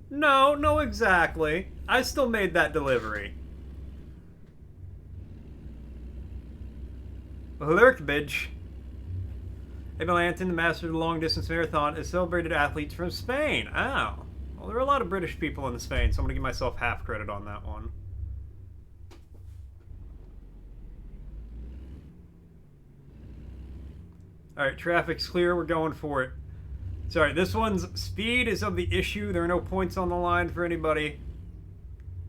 No, exactly. I still made that delivery. Lurk, bitch. Abel Anton, the master of the long-distance marathon, is celebrated athletes from Spain. Oh. Well, there are a lot of British people in Spain, so I'm going to give myself half credit on that one. Alright, traffic's clear. We're going for it. Sorry, this one's speed is of the issue. There are no points on the line for anybody.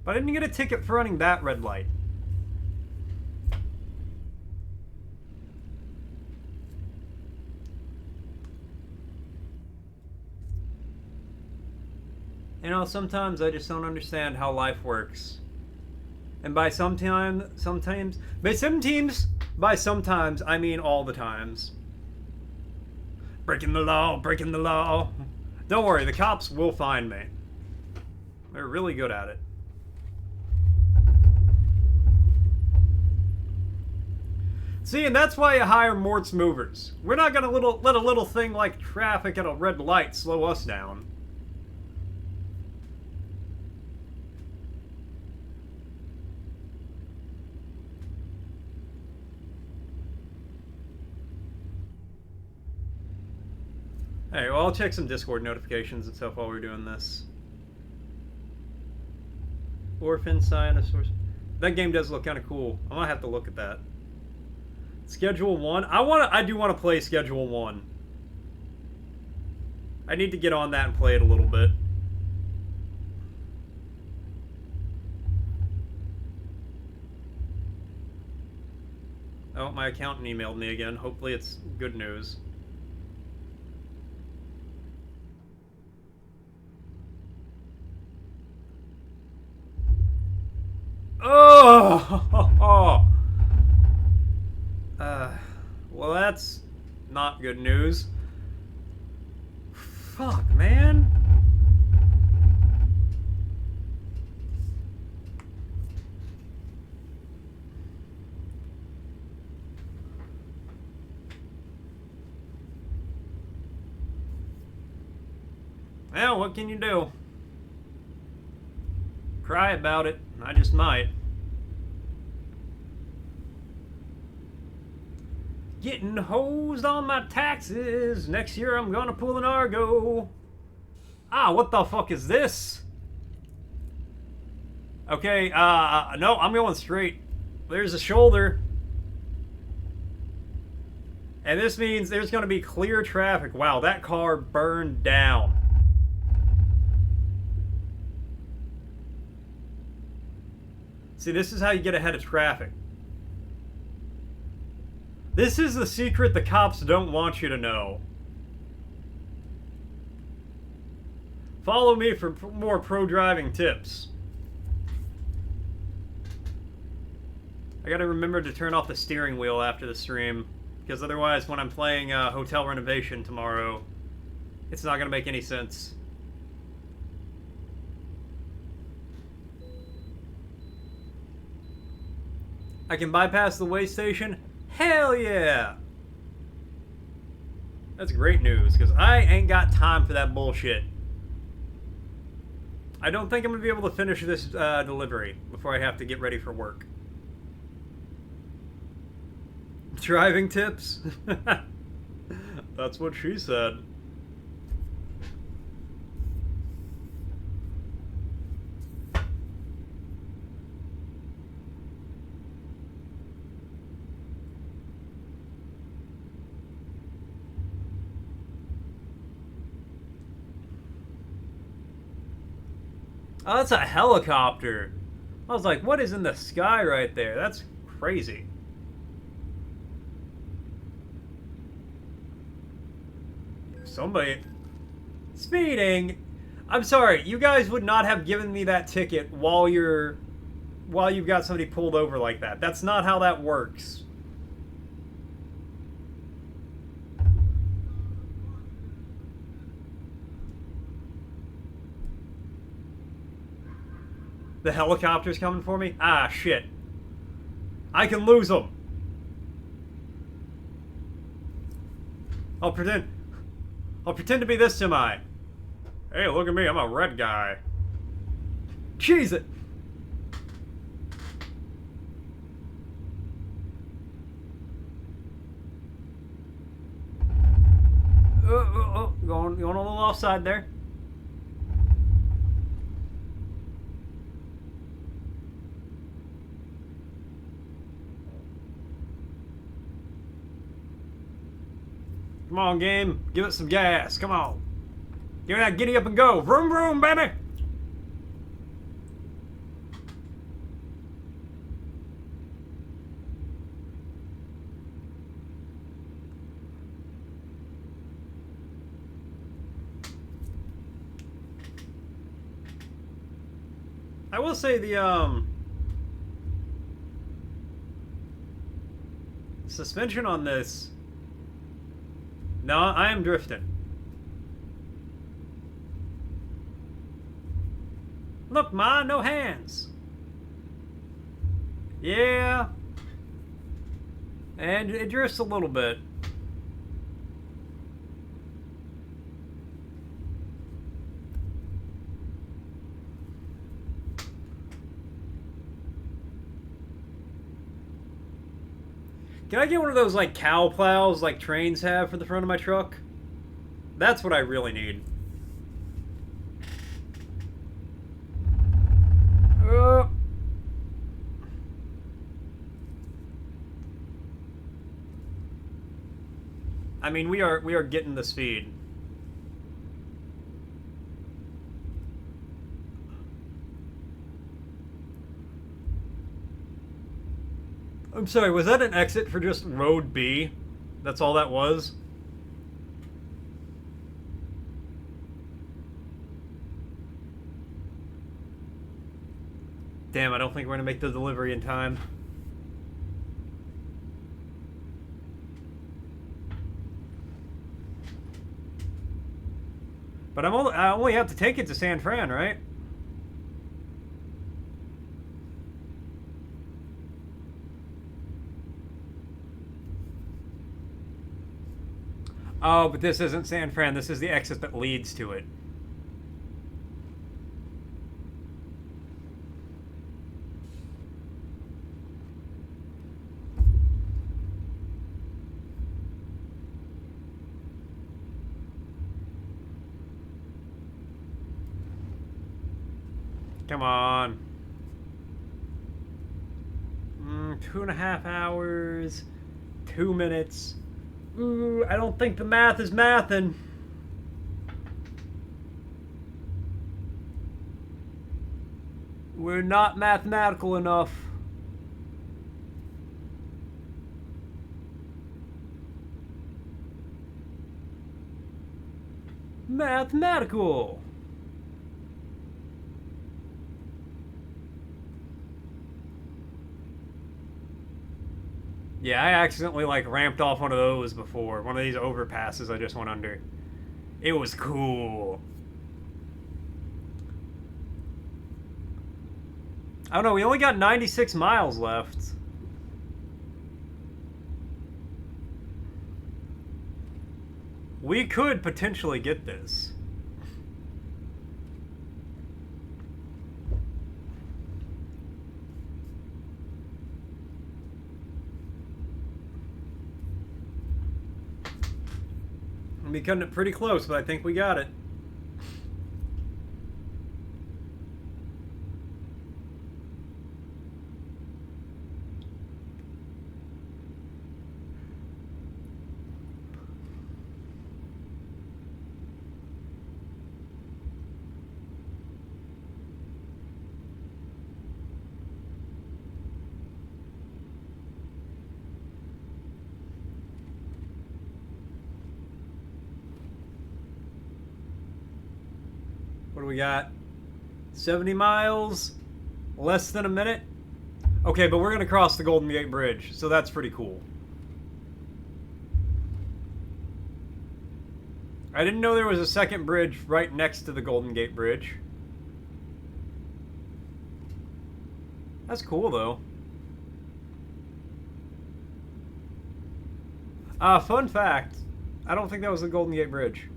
But I didn't get a ticket for running that red light. You know, sometimes I just don't understand how life works. And by sometimes, I mean all the times. Breaking the law, breaking the law. Don't worry, the cops will find me. They're really good at it. See, and that's why you hire Mort's movers. We're not gonna let a little thing like traffic at a red light slow us down. Alright, well, I'll check some Discord notifications and stuff while we're doing this. Orphan Scienosaurus. That game does look kind of cool. I'm gonna have to look at that. Schedule 1. I do want to play Schedule 1. I need to get on that and play it a little bit. Oh, my accountant emailed me again. Hopefully it's good news. Oh! Well, that's not good news. Fuck, man. Well, what can you do? Cry about it. I just might. Getting hosed on my taxes. Next year I'm gonna pull an Argo. Ah, what the fuck is this? Okay, no, I'm going straight. There's a shoulder. And this means there's gonna be clear traffic. Wow, that car burned down. See, this is how you get ahead of traffic. This is the secret the cops don't want you to know. Follow me for more pro driving tips. I gotta remember to turn off the steering wheel after the stream, because otherwise when I'm playing Hotel Renovation tomorrow, it's not gonna make any sense. I can bypass the way station? Hell yeah! That's great news, because I ain't got time for that bullshit. I don't think I'm going to be able to finish this delivery before I have to get ready for work. Driving tips? That's what she said. Oh, that's a helicopter. I was like, what is in the sky right there? That's crazy. Somebody... Speeding? I'm sorry, you guys would not have given me that ticket while you've got somebody pulled over like that. That's not how that works. The helicopter's coming for me? Ah, shit. I can lose them. I'll pretend to be this semi. Hey, look at me, I'm a red guy. Cheese it! Going a little offside there. Come on, game. Give it some gas. Come on. Give me that giddy up and go. Vroom, vroom, baby. I will say the suspension on this. No, I am drifting. Look, Ma, no hands. Yeah. And it drifts a little bit. Can I get one of those, like, cow plows like trains have for the front of my truck? That's what I really need. I mean, we are getting the speed. I'm sorry, was that an exit for just Road B? That's all that was? Damn, I don't think we're gonna make the delivery in time. But I only have to take it to San Fran, right? Oh, but this isn't San Fran. This is the exit that leads to it. Come on. 2.5 hours. 2 minutes. Ooh, I don't think the math is mathin'. We're not mathematical enough. Mathematical. Yeah, I accidentally, like, ramped off one of those before. One of these overpasses I just went under. It was cool. I don't know, we only got 96 miles left. We could potentially get this. We'll be cutting it pretty close, but I think we got it. What do we got? 70 miles? Less than a minute? Okay, but we're going to cross the Golden Gate Bridge, so that's pretty cool. I didn't know there was a second bridge right next to the Golden Gate Bridge. That's cool, though. Fun fact. I don't think that was the Golden Gate Bridge.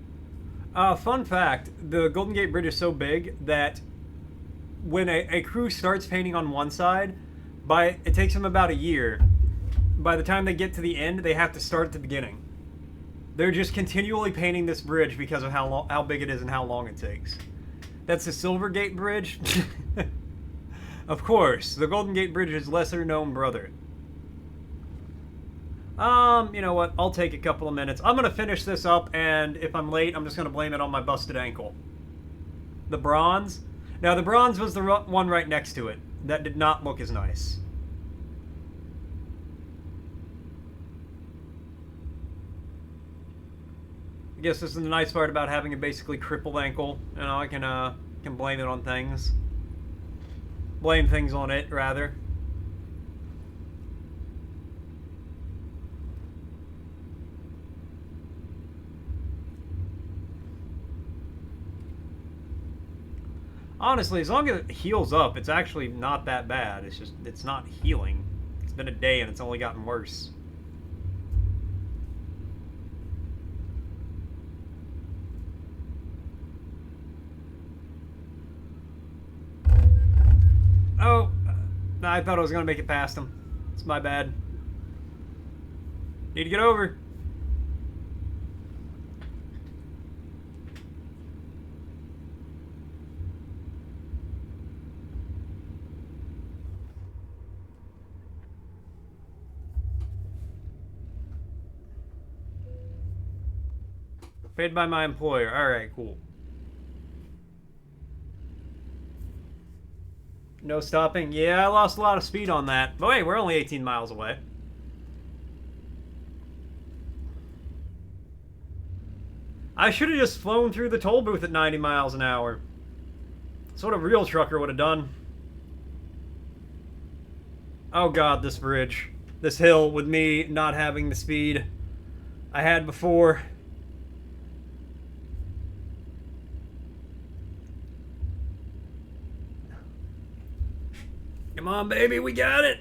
Fun fact, the Golden Gate Bridge is so big that when a crew starts painting on one side, it takes them about a year. By the time they get to the end, they have to start at the beginning. They're just continually painting this bridge because of how big it is and how long it takes. That's the Silver Gate Bridge. Of course, the Golden Gate Bridge's lesser known brother. You know what? I'll take a couple of minutes. I'm gonna finish this up, and if I'm late, I'm just gonna blame it on my busted ankle. The bronze? Now, the bronze was the one right next to it. That did not look as nice. I guess this is the nice part about having a basically crippled ankle. You know, I can blame it on things. Blame things on it, rather. Honestly, as long as it heals up, it's actually not that bad. It's just, it's not healing. It's been a day and it's only gotten worse. Oh, I thought I was going to make it past him. It's my bad. Need to get over. Paid by my employer. Alright, cool. No stopping? Yeah, I lost a lot of speed on that. But wait, we're only 18 miles away. I should have just flown through the toll booth at 90 miles an hour. That's what a real trucker would have done. Oh god, this bridge. This hill with me not having the speed I had before. Come on, baby, we got it.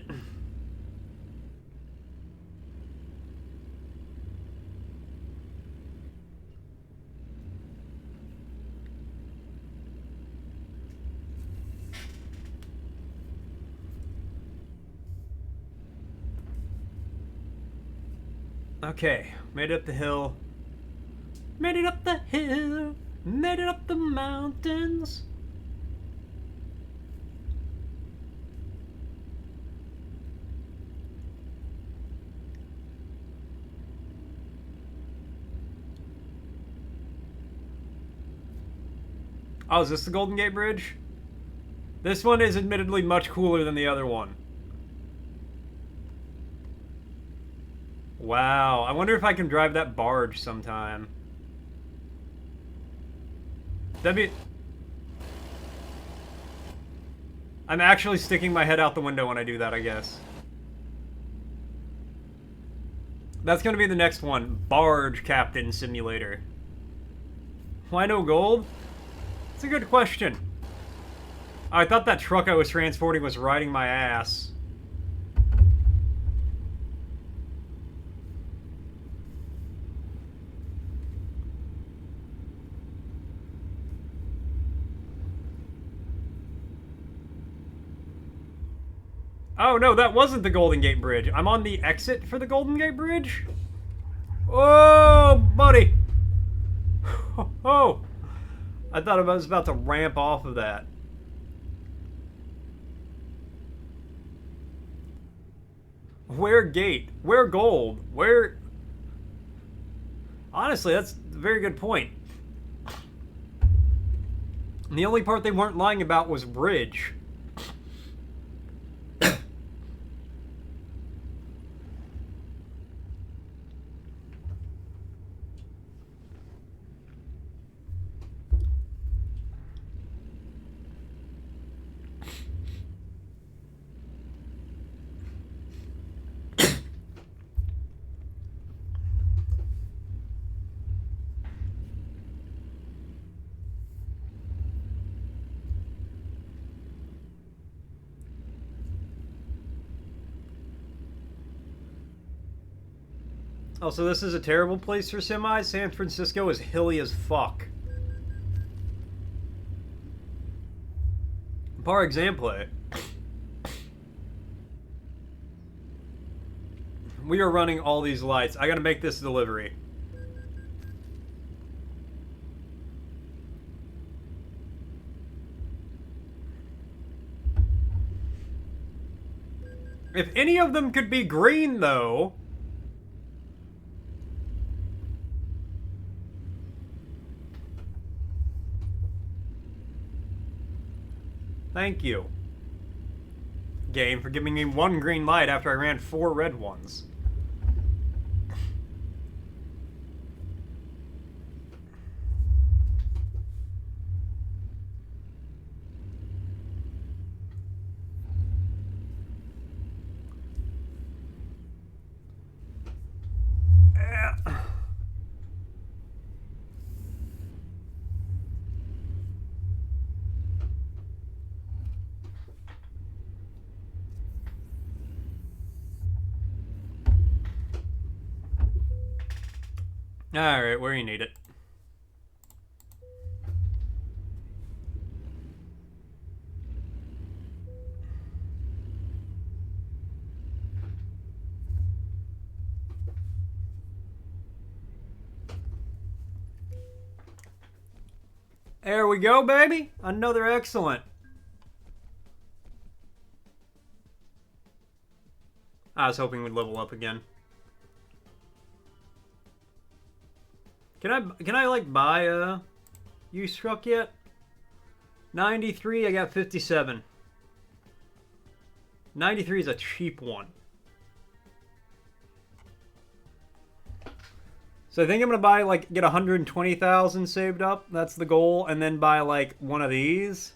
Okay, made it up the hill. Made it up the hill. Made it up the mountains. Oh, is this the Golden Gate Bridge? This one is admittedly much cooler than the other one. Wow, I wonder if I can drive that barge sometime. That'd be... I'm actually sticking my head out the window when I do that, I guess. That's gonna be the next one. Barge Captain Simulator. Why no gold? It's a good question. I thought that truck I was transporting was riding my ass. Oh no, that wasn't the Golden Gate Bridge. I'm on the exit for the Golden Gate Bridge? Oh, buddy! Oh! I thought I was about to ramp off of that. Where gate? Where gold? Where... Honestly, that's a very good point. And the only part they weren't lying about was bridge. Oh, so this is a terrible place for semis? San Francisco is hilly as fuck. Par exemple. We are running all these lights. I gotta make this delivery. If any of them could be green, though... Thank you, game, for giving me one green light after I ran 4 red ones. Alright, where you need it. There we go, baby. Another excellent. I was hoping we'd level up again. Can I like buy a used truck yet? 93, I got 57. 93 is a cheap one. So I think I'm gonna buy like get 120,000 saved up. That's the goal, and then buy like one of these,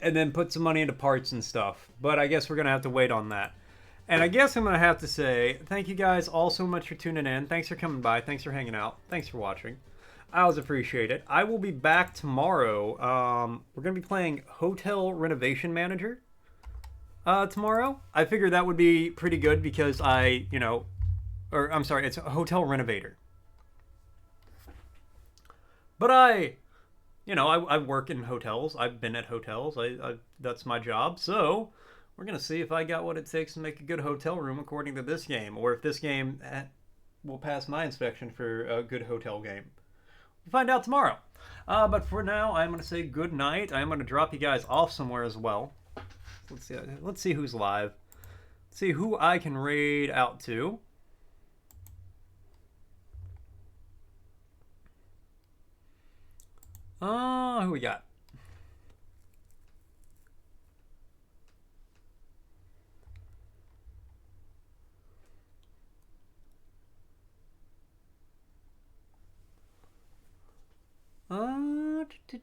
and then put some money into parts and stuff. But I guess we're gonna have to wait on that. And I guess I'm going to have to say, thank you guys all so much for tuning in. Thanks for coming by. Thanks for hanging out. Thanks for watching. I always appreciate it. I will be back tomorrow. We're going to be playing Hotel Renovation Manager tomorrow. I figured that would be pretty good because I'm sorry, it's a Hotel Renovator. But I work in hotels. I've been at hotels. That's my job. So... we're going to see if I got what it takes to make a good hotel room according to this game, or if this game will pass my inspection for a good hotel game. We'll find out tomorrow. But for now, I'm going to say good night. I'm going to drop you guys off somewhere as well. Let's see who's live. Let's see who I can raid out to. Who we got?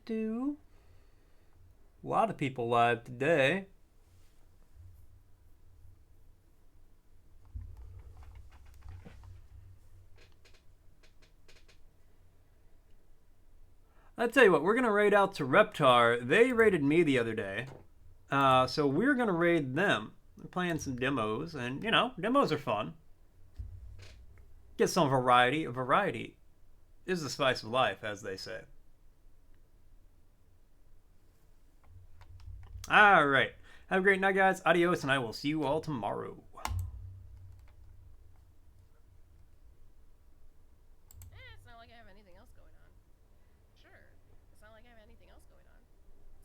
A lot of people live today. I'll tell you what, we're gonna raid out to Reptar. They raided me the other day, so we're gonna raid them. We're playing some demos, and you know, demos are fun. Get some variety. Variety is the spice of life, as they say. All right, have a great night, guys. Adios, and I will see you all tomorrow. It's not like I have anything else going on. Sure, it's not like I have anything else going on.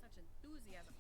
Such enthusiasm.